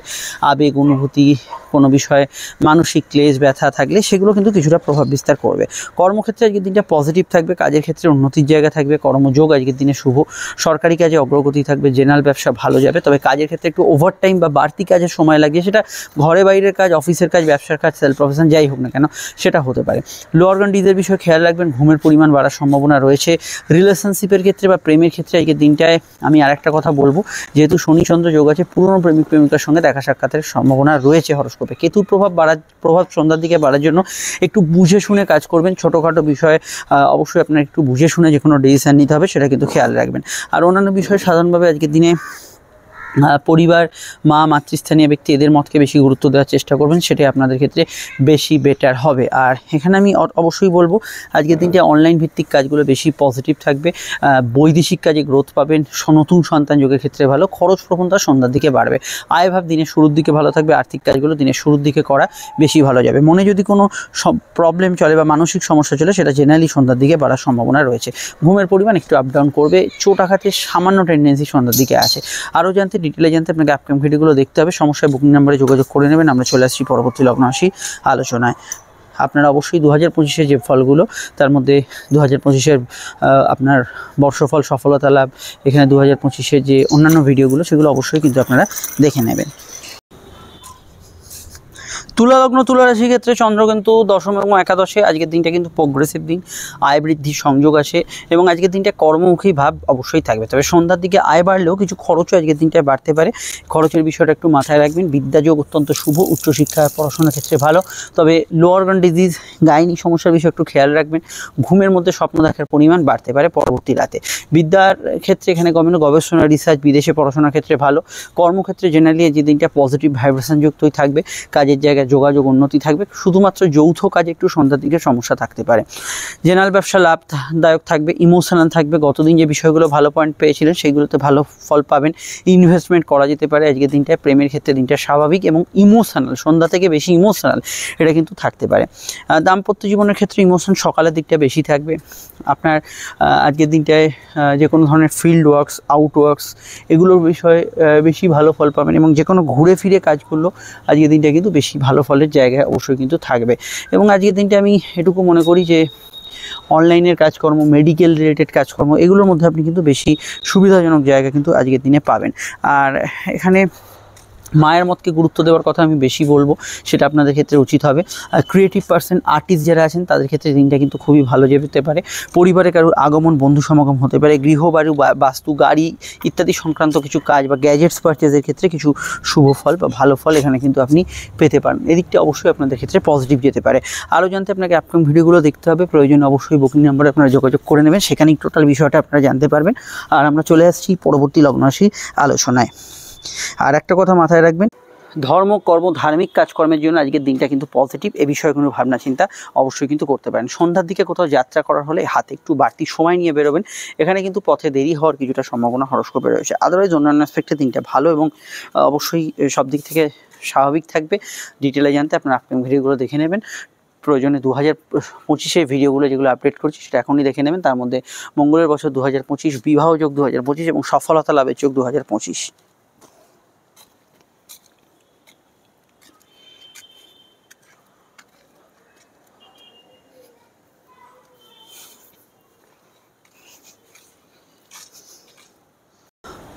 আবেগ, অনুভূতি, কোনো বিষয়ে মানসিক ক্লেশ, ব্যথা থাকলে সেগুলো কিন্তু কিছুটা প্রভাব বিস্তার করবে। কর্মক্ষেত্রে আজকের দিনটা পজিটিভ থাকবে, কাজের ক্ষেত্রে উন্নতির জায়গা থাকবে, কর্মযোগ আজকের দিনে শুভ। সরকারি কাজে অগ্রগতি থাকবে, জেনারেল ব্যবসা ভালো যাবে, তবে কাজের ক্ষেত্রে একটু ওভারটাইম বা বাড়তি কাজের সময় লাগবে, সেটা ঘরে বাইরের কাজ, অফিসের কাজ, ব্যবসার কাজ, সেলফ প্রফেশন যাই হোক না কেন সেটা হতে পারে। লো অর্গান ডিজের বিষয়ে খেয়াল রাখবেন, ঘুমের পরিমাণ বাড়ার সম্ভাবনা রয়েছে। রিলেশনশিপের ক্ষেত্রে বা প্রেমের ক্ষেত্রে আজকের দিনটায় আমি আর একটা কথা বলবো, যেহেতু শনিচন্দ্র যোগ আছে, পুরনো প্রেমিক প্রেমিকার সঙ্গে দেখা সাক্ষাতের সম্ভাবনা রয়েছে হরস্কোপে। কেতুর প্রভাব সন্ধ্যার দিকে বাড়ার জন্য একটু বুঝে শুনে কাজ করবেন। ছোটোখাটো বিষয়ে অবশ্যই আপনার একটু বুঝে শুনে যে কোনো ডিসিশন নিতে হবে, সেটা কিন্তু খেয়াল রাখবেন। আর অন্যান্য বিষয়ে সাধারণভাবে আজকের দিনে পরিবার, মা, মাতৃস্থানীয় ব্যক্তি এদের মতকে বেশি গুরুত্ব দেওয়ার চেষ্টা করবেন, সেটাই আপনাদের ক্ষেত্রে বেশি বেটার হবে। আর এখানে আমি অবশ্যই বলবো আজকের দিনটা অনলাইন ভিত্তিক কাজগুলো বেশি পজিটিভ থাকবে, বৈদেশিক কাজে গ্রোথ পাবেন, নতুন সন্তান যোগের ক্ষেত্রে ভালো, খরচ প্রবণতা সন্ধ্যার দিকে বাড়বে। আয়ভাব দিনের শুরুর দিকে ভালো থাকবে, আর্থিক কাজগুলো দিনের শুরুর দিকে করা বেশি ভালো যাবে। মনে যদি কোনো প্রবলেম চলে বা মানসিক সমস্যা চলে, সেটা জেনারেলি সন্ধ্যার দিকে বাড়ার সম্ভাবনা রয়েছে। ঘুমের পরিমাণ একটু আপ ডাউন করবে, চোট আঘাতের সামান্য টেন্ডেন্সি সন্ধ্যার দিকে আছে। আরও জানতে ডিটেলে জানতে আপনাকে আপকামিং ভিডিওগুলো দেখতে হবে, সমস্যায় বুকিং নাম্বারে যোগাযোগ করে নেবেন। আমরা চলে আসছি পরবর্তী লগ্ন রাশি আলোচনায়। আপনারা অবশ্যই 2025-এর যে ফলগুলো তার মধ্যে 2025-এর আপনার বর্ষফল সফলতা লাভ, এখানে 2025-এর যে অন্যান্য ভিডিওগুলো সেগুলো অবশ্যই কিন্তু আপনারা দেখে নেবেন। তুলা লগ্ন তুলা রাশির ক্ষেত্রে চন্দ্র কিন্তু দশম এবং একাদশে, আজকের দিনটা কিন্তু প্রোগ্রেসিভ দিন, আয় বৃদ্ধির সংযোগ আসে এবং আজকের দিনটা কর্মমুখী ভাব অবশ্যই থাকবে। তবে সন্ধ্যার দিকে আয় বাড়লেও কিছু খরচও আজকের দিনটায় বাড়তে পারে, খরচের বিষয়টা একটু মাথায় রাখবেন। বিদ্যাযোগ অত্যন্ত শুভ, উচ্চশিক্ষা পড়াশোনার ক্ষেত্রে ভালো, তবে লো অর্গান ডিজিজ গাইনি সমস্যার বিষয়ে একটু খেয়াল রাখবেন। ঘুমের মধ্যে স্বপ্ন দেখার পরিমাণ বাড়তে পারে পরবর্তী রাতে। বিদ্যার ক্ষেত্রে এখানে গবেষণা রিসার্চ, বিদেশে পড়াশোনার ক্ষেত্রে ভালো। কর্মক্ষেত্রে জেনারেলি যে দিনটা পজিটিভ ভাইব্রেশন যুক্তই থাকবে, কাজের জায়গায় যোগাযোগ উন্নতি থাকবে। শুধুমাত্র যৌথ কাজে একটু সন্ধ্যার দিকে সমস্যা থাকতে পারে। জেনারেল ব্যবসা লাভদায়ক থাকবে, ইমোশনাল থাকবে। গতদিন যে বিষয়গুলো ভালো পয়েন্ট পেয়েছিলেন সেইগুলোতে ভালো ফল পাবেন। ইনভেস্টমেন্ট করা যেতে পারে আজকের দিনটায়। প্রেমের ক্ষেত্রে দিনটা স্বাভাবিক এবং ইমোশনাল, সন্ধ্যা থেকে বেশি ইমোশনাল এটা কিন্তু থাকতে পারে। দাম্পত্য জীবনের ক্ষেত্রে ইমোশন সকালের দিকটা বেশি থাকবে। আপনার আজকের দিনটায় যে কোনো ধরনের ফিল্ড ওয়ার্কস, আউট ওয়ার্কস এগুলোর বিষয়ে বেশি ভালো ফল পাবেন এবং যে কোনো ঘুরে ফিরে কাজ করলেও আজকের দিনটা কিন্তু বেশি ভালো ফলের জায়গায় অবশ্যই কিন্তু থাকবে। এবং আজকের দিনটা আমি এটুকু মনে করি যে অনলাইনের কাজকর্ম, মেডিকেল রিলেটেড কাজকর্ম এগুলোর মধ্যে আপনি কিন্তু বেশি সুবিধাজনক জায়গা কিন্তু আজকের দিনে পাবেন। আর এখানে মায়ের মতকে গুরুত্ব দেওয়ার কথা আমি বেশি বলবো, সেটা আপনাদের ক্ষেত্রে উচিত হবে। আর ক্রিয়েটিভ পার্সন, আর্টিস্ট যারা আছেন তাদের ক্ষেত্রে দিনটা কিন্তু খুবই ভালো যেতে পারে। পরিবারে কারোর আগমন, বন্ধু সমাগম হতে পারে। গৃহবাড়ি, বাস্তু, গাড়ি ইত্যাদি সংক্রান্ত কিছু কাজ বা গ্যাজেটস পারচেজের ক্ষেত্রে কিছু শুভ ফল বা ভালো ফল এখানে কিন্তু আপনি পেতে পারেন। এদিকটা অবশ্যই আপনাদের ক্ষেত্রে পজিটিভ যেতে পারে। আরও জানতে আপনাকে আপকামিং ভিডিওগুলো দেখতে হবে, প্রয়োজনে অবশ্যই বুকিং নাম্বারে আপনারা যোগাযোগ করে নেবেন, সেখানেই টোটাল বিষয়টা আপনারা জানতে পারবেন। আর আমরা চলে আসছি পরবর্তী লগ্ন রাশি আলোচনায়। আর একটা কথা মাথায় রাখবেন, ধর্ম, কর্ম, ধার্মিক কাজকর্মের জন্য আজকের দিনটা কিন্তু পজিটিভ। এ বিষয়ে কোনো ভাবনা চিন্তা অবশ্যই কিন্তু করতে পারেন। সন্ধ্যার দিকে কোথাও যাত্রা করার হলে হাতে একটু বাড়তি সময় নিয়ে বেরোবেন, এখানে কিন্তু পথে দেরি হওয়ার কিছুটা সম্ভাবনা হরস্কোপে রয়েছে। আদারওয়াইজ অন্যান্য অ্যাসপেক্টে দিনটা ভালো এবং অবশ্যই সব দিক থেকে স্বাভাবিক থাকবে। ডিটেলে জানতে আপনার আপকামিং ভিডিওগুলো দেখে নেবেন। প্রয়োজনে 2025-এর ভিডিওগুলো যেগুলো আপডেট করছি সেটা এখনই দেখে নেবেন। তার মধ্যে মঙ্গলের বছর 2025, বিবাহ যোগ 2025 এবং সফলতা লাভের যোগ 2025।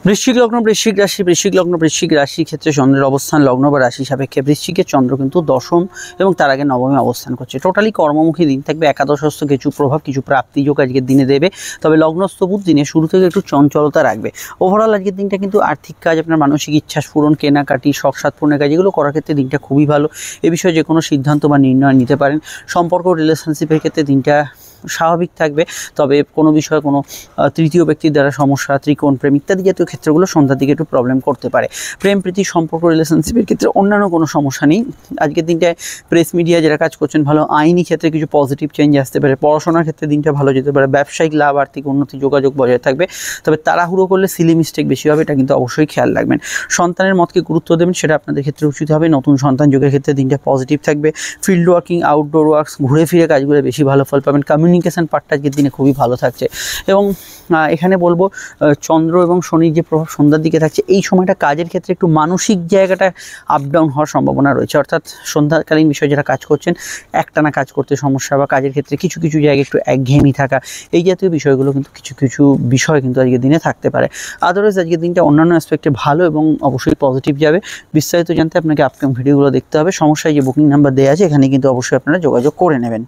বৃশ্চিক লগ্ন, বৃশ্চিক রাশি, বৃশ্চিক লগ্ন, বৃশ্চিক রাশির ক্ষেত্রে চন্দ্রের অবস্থান লগ্ন বা রাশি সাপেক্ষে বৃশ্চিকের চন্দ্র কিন্তু দশম এবং তার আগে নবমে অবস্থান করছে। টোটালি কর্মমুখী দিন থাকবে। একাদশস্থ কিছু প্রভাব, কিছু প্রাপ্তিযোগ আজকের দিনে দেবে। তবে লগ্নস্থ বুধ দিনে শুরু থেকে একটু চঞ্চলতা রাখবে। ওভারঅল আজকের দিনটা কিন্তু আর্থিক কাজ, আপনার মানসিক ইচ্ছা পূরণ, কেনাকাটি, শখ সাধ পূরণের কাজ এগুলো করার ক্ষেত্রে দিনটা খুবই ভালো। এ বিষয়ে যে কোনো সিদ্ধান্ত বা নির্ণয় নিতে পারেন। সম্পর্ক, রিলেশনশিপের ক্ষেত্রে দিনটা স্বাভাবিক থাকবে। তবে কোনো বিষয়ে কোনো তৃতীয় ব্যক্তির দ্বারা সমস্যা, ত্রিকোণ প্রেম ইত্যাদি জাতীয় ক্ষেত্রগুলো সন্ধ্যার দিকে একটু প্রবলেম করতে পারে। প্রেম, প্রীতি, সম্পর্ক, রিলেশনশিপের ক্ষেত্রে অন্যান্য কোনো সমস্যা নেই। আজকের দিনটায় প্রেস মিডিয়া যারা কাজ করছেন ভালো, আইনি ক্ষেত্রে কিছু পজিটিভ চেঞ্জ আসতে পারে। পড়াশোনার ক্ষেত্রে দিনটা ভালো যেতে পারে। ব্যবসায়িক লাভ, আর্থিক উন্নতি, যোগাযোগ বজায় থাকবে। তবে তাড়াহুড়ো করলে সিলি মিস্টেক বেশি হবে, এটা কিন্তু অবশ্যই খেয়াল রাখবেন। সন্তানের মতকে গুরুত্ব দেবেন, সেটা আপনাদের ক্ষেত্রে উচিত হবে। নতুন সন্তান যোগের ক্ষেত্রে দিনটা পজিটিভ থাকবে। ফিল্ড ওয়ার্কিং, আউটডোর ওয়ার্কস, ঘুরে ফিরে কাজগুলো বেশি ভালো ফল পাবেন। কমিউনিকেশন পার্টটা আজকের দিনে খুবই ভালো থাকছে। এবং এখানে বলবো চন্দ্র এবং শনির যে প্রভাব সন্ধ্যার দিকে থাকছে, এই সময়টা কাজের ক্ষেত্রে একটু মানসিক জায়গাটা আপ ডাউন হওয়ার সম্ভাবনা রয়েছে। অর্থাৎ সন্ধ্যাকালীন বিষয় যারা কাজ করছেন, একটানা কাজ করতে সমস্যা বা কাজের ক্ষেত্রে কিছু কিছু জায়গায় একটু একঘেয়েমি থাকা, এই জাতীয় বিষয়গুলো কিন্তু কিছু কিছু বিষয় কিন্তু আজকের দিনে থাকতে পারে। আদারওয়াইজ আজকের দিনটা অন্যান্য অ্যাসপেক্টে ভালো এবং অবশ্যই পজিটিভ যাবে। বিস্তারিত জানতে আপনাকে আপকামিং ভিডিওগুলো দেখতে হবে। সমস্যায় যে বুকিং নাম্বার দেওয়া আছে এখানে কিন্তু অবশ্যই আপনারা যোগাযোগ করে নেবেন।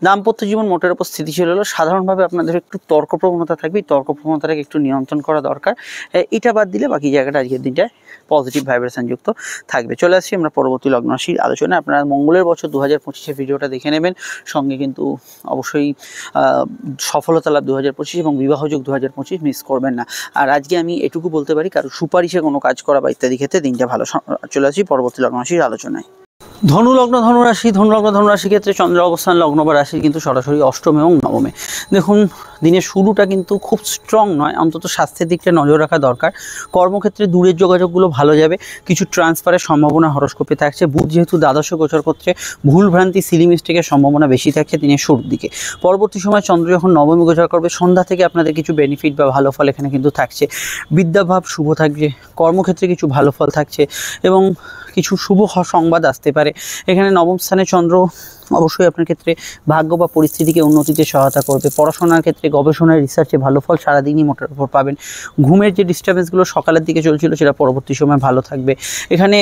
দাম্পত্য জীবন মোটের উপর স্থিতিশীল হলো। সাধারণভাবে আপনাদের একটু তর্ক প্রবণতা থাকবে, এই তর্ক প্রবণতাটাকে একটু নিয়ন্ত্রণ করা দরকার। এটা বাদ দিলে বাকি জায়গাটা আজকের দিনটায় পজিটিভ ভাইব্রেশন যুক্ত থাকবে। চলে আসছি আমরা পরবর্তী লগ্ন রাশির আলোচনায়। আপনারা মঙ্গলের বছর 2025-এর ভিডিওটা দেখে নেবেন। সঙ্গে কিন্তু অবশ্যই সফলতা লাভ 2025 এবং বিবাহযোগ 2025 মিস করবেন না। আর আজকে আমি এটুকু বলতে পারি, কারো সুপারিশে কোনো কাজ করা বা ইত্যাদি ক্ষেত্রে দিনটা ভালো। চলে আসছি পরবর্তী লগ্ন রাশির আলোচনায়। ধনুলগ্ন, ধনুরাশি, ধনুলগ্ন, ধনুরাশির ক্ষেত্রে চন্দ্রের অবস্থান লগ্ন বা রাশির কিন্তু সরাসরি অষ্টম এবং নবমে। দেখুন, দিনের শুরুটা কিন্তু খুব স্ট্রং নয়, অন্তত স্বাস্থ্যের দিকটা নজর রাখা দরকার। কর্মক্ষেত্রে দূরের যোগাযোগগুলো ভালো যাবে। কিছু ট্রান্সফারের সম্ভাবনা হরস্কোপে থাকছে। বুধ যেহেতু দ্বাদশে গোচর করছে, ভুলভ্রান্তি, সিলি মিস্টেকের সম্ভাবনা বেশি থাকছে দিনের শুরুর দিকে। পরবর্তী সময় চন্দ্র যখন নবমে গোচর করবে, সন্ধ্যা থেকে আপনাদের কিছু বেনিফিট বা ভালো ফল এখানে কিন্তু থাকছে। বিদ্যাভাব শুভ থাকবে। কর্মক্ষেত্রে কিছু ভালো ফল থাকছে এবং কিছু শুভ সংবাদ আসতে পারে। এখানে নবম স্থানে চন্দ্র অবশ্যই আপনার ক্ষেত্রে ভাগ্য বা পরিস্থিতিকে উন্নতিতে সহায়তা করবে। পড়াশোনার ক্ষেত্রে গবেষণায় রিসার্চে ভালো ফল সারাদিনই মোটের উপর পাবেন। ঘুমের যে ডিস্টার্বেন্সগুলো সকালের দিকে চলছিল সেটা পরবর্তী সময় ভালো থাকবে। এখানে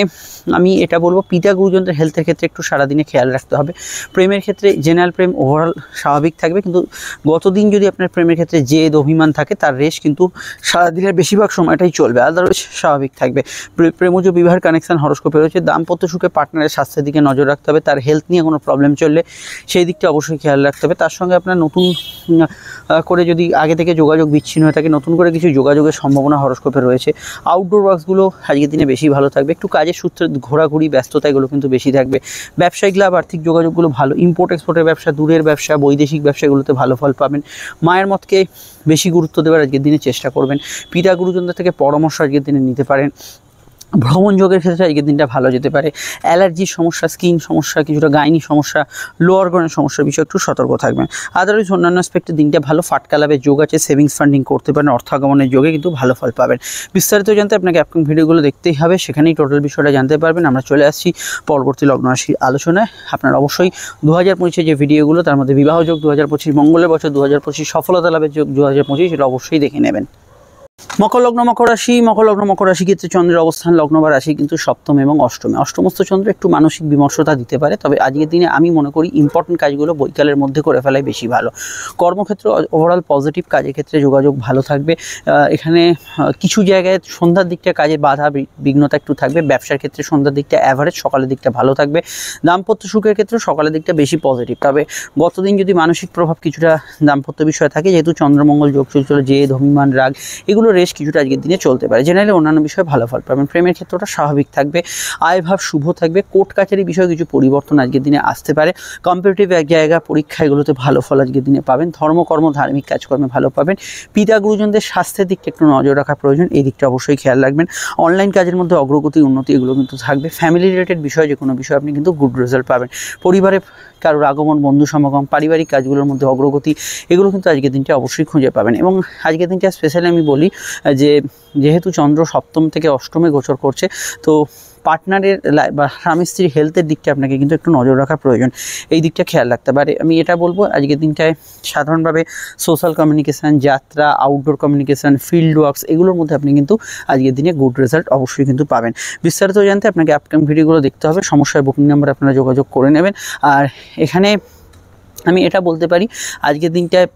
আমি এটা বলবো পিতা গুরুজনদের হেলথের ক্ষেত্রে একটু সারাদিনে খেয়াল রাখতে হবে। প্রেমের ক্ষেত্রে জেনারেল প্রেম ওভারঅল স্বাভাবিক থাকবে, কিন্তু গতদিন যদি আপনার প্রেমের ক্ষেত্রে জেদ অভিমান থাকে তার রেশ কিন্তু সারাদিনের বেশিরভাগ সময়টাই চলবে, আদারওয়াইজ স্বাভাবিক থাকবে। প্রেমজ বিবাহের কানেকশন হরস্কোপে রয়েছে। দাম্পত্য সুখে পার্টনারের স্বাস্থ্যের দিকে নজর রাখতে হবে। তার হেলথ নিয়ে কোনো প্রবলেম চললে সেই দিকটা অবশ্যই খেয়াল রাখতে হবে। তার সঙ্গে আপনার নতুন করে যদি আগে থেকে যোগাযোগ বিচ্ছিন্ন হয়ে থাকে, নতুন করে কিছু যোগাযোগের সম্ভাবনা হরস্কোপে রয়েছে। আউটডোর ওয়ার্কসগুলো আজকের দিনে বেশি ভালো থাকবে। একটু কাজের সূত্রে ঘোরাঘুরি ব্যস্ততা এগুলো কিন্তু বেশি থাকবে। ব্যবসায়িক লাভ আর্থিক যোগাযোগগুলো ভালো। ইম্পোর্ট এক্সপোর্টের ব্যবসা, দূরের ব্যবসা, বৈদেশিক ব্যবসাগুলোতে ভালো ফল পাবেন। মায়ের মতকে বেশি গুরুত্ব দেওয়ার আজকের দিনে চেষ্টা করবেন। পিতা গুরুজনদের থেকে পরামর্শ আজকের দিনে নিতে পারেন। ভ্রমণ যোগের ক্ষেত্রে আজকের দিনটা ভালো যেতে পারে। অ্যালার্জির সমস্যা, স্কিন সমস্যা, কিছুটা গাইনি সমস্যা, লোয়ার অর্গানের সমস্যার বিষয়ে একটু সতর্ক থাকবেন। আদারওয়াইজ অন্যান্য অ্যাসপেক্টে দিনটা ভালো। ফাটকা লাভের যোগ আছে, সেভিংস ফান্ডিং করতে পারেন, অর্থ আগমনের যোগে কিন্তু ভালো ফল পাবেন। বিস্তারিত জানতে আপনাকে আপকামিং ভিডিওগুলো দেখতেই হবে, সেখানেই টোটাল বিষয়টা জানতে পারবেন। আমরা চলে আসছি পরবর্তী লগ্ন রাশির আলোচনায়। আপনারা অবশ্যই 2025 যে ভিডিওগুলো, তার মধ্যে বিবাহ যোগ 2025, মঙ্গলের বছর 2025, সফলতা লাভের যোগ 2025, সেটা অবশ্যই দেখে নেবেন। মকর লগ্ন মকর রাশি ক্ষেত্রে চন্দ্রের অবস্থান লগ্ন বা রাশি কিন্তু সপ্তম এবং অষ্টমে। অষ্টমস্থ চন্দ্র একটু মানসিক বিমর্ষতা দিতে পারে, তবে আজকের দিনে আমি মনে করি ইম্পর্টেন্ট কাজগুলো বৈকালের মধ্যে করে ফেলাই বেশি ভালো। কর্মক্ষেত্রে ওভারঅল পজিটিভ, কাজের ক্ষেত্রে যোগাযোগ ভালো থাকবে। এখানে কিছু জায়গায় সন্ধ্যার দিকটা কাজে বাধা বিঘ্নতা একটু থাকবে। ব্যবসার ক্ষেত্রে সন্ধ্যার দিকটা অ্যাভারেজ, সকালের দিকটা ভালো থাকবে। দাম্পত্য সুখের ক্ষেত্রে সকালের দিকটা বেশি পজিটিভ, তবে গতদিন যদি মানসিক প্রভাব কিছুটা দাম্পত্য বিষয় থাকে, যেহেতু চন্দ্রমঙ্গল যোগ চলছিল, জেদ অভিমান রাগ এগুলো রেশ কিছুটা আজকের দিনে চলতে পারে। জেনারেলি অন্যান্য বিষয়ে ভালো ফল পাবেন। প্রেমের ক্ষেত্রটা স্বাভাবিক থাকবে। আয়ভাব শুভ থাকবে। কোর্ট কাছারি বিষয়ে কিছু পরিবর্তন আজকের দিনে আসতে পারে। কম্পিটিটিভ এক জায়গা পরীক্ষা এগুলোতে ভালো ফল আজকের দিনে পাবেন। ধর্মকর্ম ধার্মিক কাজকর্মে ভালো পাবেন। পিতা গুরুজনদের স্বাস্থ্যের দিকটা একটু নজর রাখা প্রয়োজন, এই দিকটা অবশ্যই খেয়াল রাখবেন। অনলাইন কাজের মধ্যে অগ্রগতি উন্নতি এগুলো কিন্তু থাকবে। ফ্যামিলি রিলেটেড বিষয়ে যে কোনো বিষয়ে আপনি কিন্তু গুড রেজাল্ট পাবেন। পরিবারে কারোর আগমন, বন্ধু সমাগম, পারিবারিক কাজগুলোর মধ্যে অগ্রগতি এগুলো কিন্তু আজকের দিনটা অবশ্যই খুঁজে পাবেন। এবং আজকের দিনটা স্পেশালি আমি বলি যে যেহেতু চন্দ্র সপ্তম থেকে অষ্টমে গোচর করছে, তো পার্টনারের বা স্বামী স্ত্রীর হেলথের দিকটা আপনাকে কিন্তু একটু নজর রাখা প্রয়োজন, এই দিকটা খেয়াল রাখতে পারে। আমি এটা বলবো আজকের দিনটায় সাধারণভাবে সোশ্যাল কমিউনিকেশান, যাত্রা, আউটডোর কমিউনিকেশান, ফিল্ড ওয়ার্কস এগুলোর মধ্যে আপনি কিন্তু আজকের দিনে গুড রেজাল্ট অবশ্যই কিন্তু পাবেন। বিস্তারিত জানতে আপনাকে আপকামিং ভিডিওগুলো দেখতে হবে। সমস্যায় বুকিং নাম্বার আপনারা যোগাযোগ করে নেবেন। আর এখানে আমি এটা বলতে পারি আজকের দিনটায়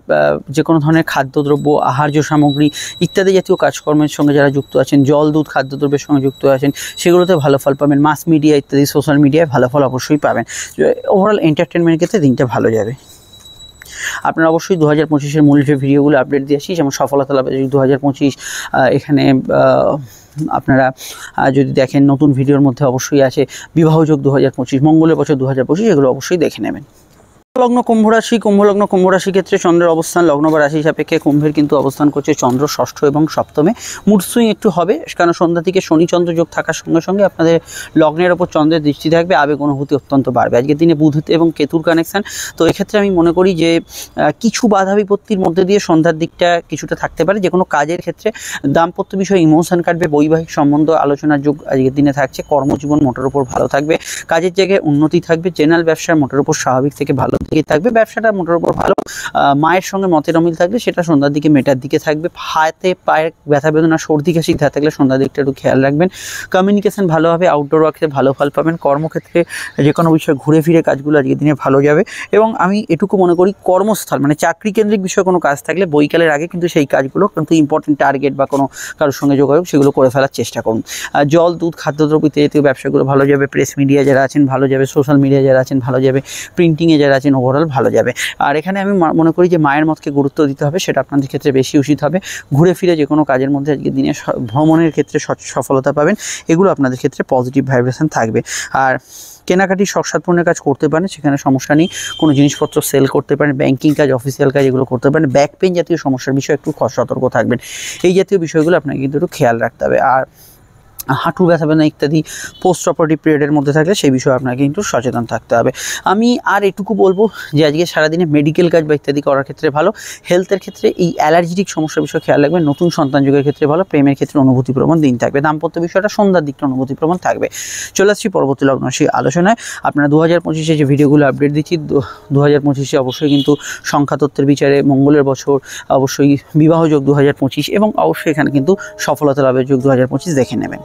যে কোনো ধরনের খাদ্যদ্রব্য, আহার্য সামগ্রী ইত্যাদি জাতীয় কাজকর্মের সঙ্গে যারা যুক্ত আছেন, জল দুধ খাদ্যদ্রব্যের সঙ্গে যুক্ত আছেন, সেগুলোতে ভালো ফল পাবেন। মাস মিডিয়া ইত্যাদি সোশ্যাল মিডিয়ায় ভালো ফল অবশ্যই পাবেন। ওভারঅল এন্টারটেনমেন্টের ক্ষেত্রে দিনটা ভালো যাবে। আপনারা অবশ্যই 2025-এর মূল যে ভিডিওগুলো আপডেট দিয়ে আসি, যেমন সফলতা লাভ 2025, এখানে আপনারা যদি দেখেন নতুন ভিডিওর মধ্যে অবশ্যই আছে বিবাহ যোগ 2025, মঙ্গলের বছর 2025, এগুলো অবশ্যই দেখে নেবেন। লগ্ন কুম্ভ রাশি ক্ষেত্রে চন্দ্রের অবস্থান লগ্ন বা রাশি সাপেক্ষে কুম্ভের কিন্তু অবস্থান করছে চন্দ্র ষষ্ঠ এবং সপ্তমে। মুড সুইং একটু হবে, কারণ সন্ধ্যা থেকে শনি চন্দ্র যোগ থাকার সঙ্গে সঙ্গে আপনাদের লগ্নের ওপর চন্দ্রের দৃষ্টি থাকবে, আবেগ অনুভূতি অত্যন্ত বাড়বে। আজকের দিনে বুধ এবং কেতুর কানেকশান, তো এক্ষেত্রে আমি মনে করি যে কিছু বাধা বিপত্তির মধ্যে দিয়ে সন্ধ্যার দিকটা কিছুটা থাকতে পারে। যে কোনো কাজের ক্ষেত্রে দাম্পত্য বিষয়ে ইমোশন কাটবে, বৈবাহিক সম্বন্ধ আলোচনার যোগ আজকের দিনে থাকছে। কর্মজীবন মোটের উপর ভালো থাকবে, কাজের জায়গায় উন্নতি থাকবে। জেনারেল ব্যবসার মোটের উপর স্বাভাবিক থেকে ভালো দিকে থাকবে, ব্যবসাটা মোটের উপর ভালো। মায়ের সঙ্গে মতের অমিল থাকলে সেটা সন্ধ্যার দিকে মেটার দিকে থাকবে। হাতে পায়ের ব্যথা বেদনা, সর্দি কাশি থাকলে সন্ধ্যার দিকটা একটু খেয়াল রাখবেন। কমিউনিকেশন ভালো হবে, আউটডোর ওয়ার্কে ভালো ফল পাবেন। কর্মক্ষেত্রে যে কোনো বিষয়ে ঘুরে ফিরে কাজগুলো আজকের দিনে ভালো যাবে। এবং আমি এটুকু মনে করি কর্মস্থল মানে চাকরি কেন্দ্রিক বিষয়ে কোনো কাজ থাকলে বৈকালের আগে কিন্তু সেই কাজগুলো কিন্তু ইম্পর্টেন্ট টার্গেট বা কোনো কারোর সঙ্গে যোগাযোগ সেগুলো করে ফেলার চেষ্টা করুন। জল দুধ খাদ্যদ্রব্য জাতীয় ব্যবসাগুলো ভালো যাবে। প্রেস মিডিয়া যারা আছেন ভালো যাবে, সোশ্যাল মিডিয়া যারা আছেন ভালো যাবে, প্রিন্টিংয়ে যারা আছেন ওভারঅল ভালো যাবে। আর এখানে আমি মনে করি যে মায়ের মতকে গুরুত্ব দিতে হবে, সেটা আপনাদের ক্ষেত্রে বেশি উচিত হবে। ঘুরে ফিরে যে কোনো কাজের মধ্যে আজকের দিনে ভ্রমণের ক্ষেত্রে সফলতা পাবেন, এগুলো আপনাদের ক্ষেত্রে পজিটিভ ভাইব্রেশন থাকবে। আর কেনাকাটি শখ সাধপূর্ণের কাজ করতে পারেন, সেখানে সমস্যা নেই। কোনো জিনিসপত্র সেল করতে পারেন, ব্যাংকিং কাজ, অফিসিয়াল কাজ এগুলো করতে পারেন। ব্যাক পেইন জাতীয় সমস্যার বিষয়ে একটু সতর্ক থাকবেন। এই জাতীয় বিষয়গুলো আপনাকে কিন্তু একটু খেয়াল রাখতে হবে। আর হাঁটু ব্যথা বেদনা ইত্যাদি পোস্ট অপারেটিভ পিরিয়ডের মধ্যে থাকলে সেই বিষয়ে আপনাকে কিন্তু সচেতন থাকতে হবে। আমি আর এটুকু বলবো যে আজকে সারাদিনে মেডিকেল কাজ বা ইত্যাদি করার ক্ষেত্রে ভালো, হেলথের ক্ষেত্রে এই অ্যালার্জিটিক সমস্যার বিষয়ে খেয়াল রাখবেন, নতুন সন্তান যোগের ক্ষেত্রে ভালো, প্রেমের ক্ষেত্রে অনুভূতিপ্রবণ দিন থাকবে, দাম্পত্য বিষয়টা সন্ধ্যার দিকটা অনুভূতিপ্রবণ থাকবে। চলে আসছি পরবর্তী লগ্ন রাশি আলোচনায়। আপনারা 2025-এ যে ভিডিওগুলো আপডেট দিচ্ছি, 2025-এ অবশ্যই কিন্তু সংখ্যাতত্ত্বের বিচারে মঙ্গলের বছর, অবশ্যই বিবাহযোগ 2025 এবং অবশ্যই এখানে কিন্তু সফলতা লাভের যোগ 2025 দেখে নেবেন।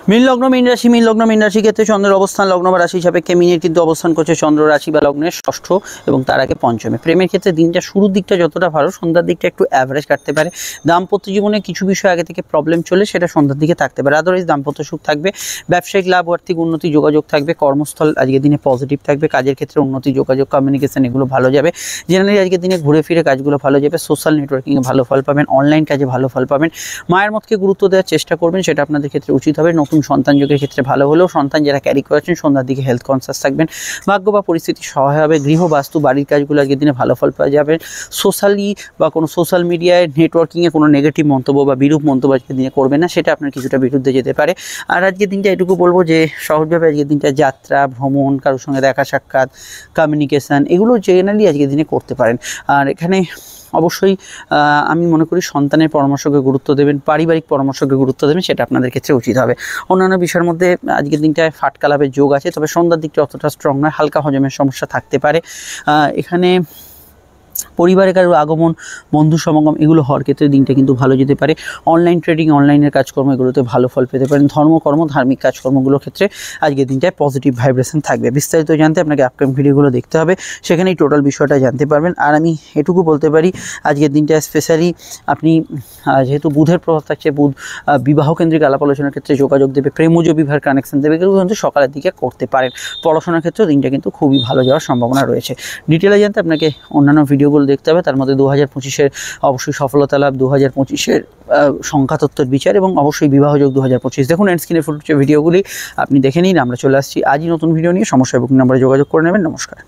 মীন লগ্ন মীন রাশি, মীন লগ্ন মীন রাশি ক্ষেত্রে চন্দ্রের অবস্থান লগ্ন বা রাশি সাপেক্ষে মিনের কিন্তু অবস্থান করছে চন্দ্র রাশি বা লগ্নের ষষ্ঠ এবং তার আগে পঞ্চমে। প্রেমের ক্ষেত্রে দিনটা শুরুর দিকটা যতটা ভালো, সন্ধ্যার দিকটা একটু অ্যাভারেজ কাটতে পারে। দাম্পত্য জীবনে কিছু বিষয় আগে থেকে প্রবলেম চলে, সেটা সন্ধ্যার দিকে থাকতে পারে, আদারওয়াইজ দাম্পত্য সুখ থাকবে। ব্যবসায়িক লাভ, আর্থিক উন্নতি, যোগাযোগ থাকবে। কর্মস্থল আজকের দিনে পজিটিভ থাকবে, কাজের ক্ষেত্রে উন্নতি, যোগাযোগ, কমিউনিকেশন এগুলো ভালো যাবে। জেনারেলি আজকের দিনে ঘুরে ফিরে কাজগুলো ভালো যাবে। সোশ্যাল নেটওয়ার্কিংয়ে ভালো ফল পাবেন, অনলাইন কাজে ভালো ফল পাবেন। মায়ের মতকে গুরুত্ব দেওয়ার চেষ্টা করবেন, সেটা আপনাদের ক্ষেত্রে উচিত হবে। নতুন সন্তান যোগের ক্ষেত্রে ভালো হলেও সন্তান যারা ক্যারি করেছেন সন্ধ্যার দিকে হেলথ কনসাস থাকবেন। ভাগ্য বা পরিস্থিতি সহায় হবে। গৃহ বাস্তু বাড়ির কাজগুলো আজকের দিনে ভালো ফল পাওয়া যাবে। সোশ্যালি বা কোনো সোশ্যাল মিডিয়ায় নেটওয়ার্কিংয়ে কোনো নেগেটিভ মন্তব্য বা বিরূপ মন্তব্য আজকের দিনে করবেন না, সেটা আপনার কিছুটা বিরুদ্ধে যেতে পারে। আর আজকের দিনটা এটুকু বলবো যে সহজভাবে আজকের দিনটা যাত্রা, ভ্রমণ, কারোর সঙ্গে দেখা সাক্ষাৎ, কমিউনিকেশান এগুলো জেনারেলি আজকের দিনে করতে পারেন। আর এখানে অবশ্যই আমি মনে করি সন্তানের পরামর্শকে গুরুত্ব দেবেন, পারিবারিক পরামর্শকে গুরুত্ব দেবেন, সেটা আপনাদের ক্ষেত্রে উচিত হবে। অন্যান্য বিষয়ের মধ্যে আজকের দিনটায় ফাটকা লাভের যোগ আছে, তবে সন্ধ্যার দিকটা অতটা স্ট্রং নয়, হালকা হজমের সমস্যা থাকতে পারে। এখানে পরিবারের কারোর আগমন, বন্ধু সমাগম এগুলো হওয়ার ক্ষেত্রে দিনটা কিন্তু ভালো যেতে পারে। অনলাইন ট্রেডিং, অনলাইনের কাজকর্ম এগুলোতে ভালো ফল পেতে পারেন। ধর্মকর্ম, ধার্মিক কাজকর্মগুলোর ক্ষেত্রে আজকের দিনটায় পজিটিভ ভাইব্রেশন থাকবে। বিস্তারিত জানতে আপনাকে আপকামিং ভিডিওগুলো দেখতে হবে, সেখানেই টোটাল বিষয়টা জানতে পারবেন। আর আমি এটুকু বলতে পারি আজকের দিনটা স্পেশালি আপনি যেহেতু বুধের প্রভাব থাকছে, বুধ বিবাহ কেন্দ্রিক আলাপ আলোচনার ক্ষেত্রে যোগাযোগ দেবে, প্রেমজ বিবাহের কানেকশন দেবে, এগুলো কিন্তু সকালের দিকে করতে পারেন। পড়াশোনার ক্ষেত্রেও দিনটা কিন্তু খুবই ভালো যাওয়ার সম্ভাবনা রয়েছে। ডিটেলে জানতে আপনাকে অন্যান্য ভিডিওগুলো দেখতে হবে, তার মধ্যে 2025-এর অবশ্যই সফলতা লাভ, 2025-এর সংখ্যাতত্ত্বের বিচার এবং অবশ্যই বিবাহযোগ 2025 দেখুন। এন্ড স্ক্রিনে ফুটছে ভিডিওগুলি আপনি দেখে নিন। আমরা চলে আসছি আজই নতুন ভিডিও নিয়ে। সমস্যা বুকিং নাম্বারে যোগাযোগ করে নেবেন। নমস্কার।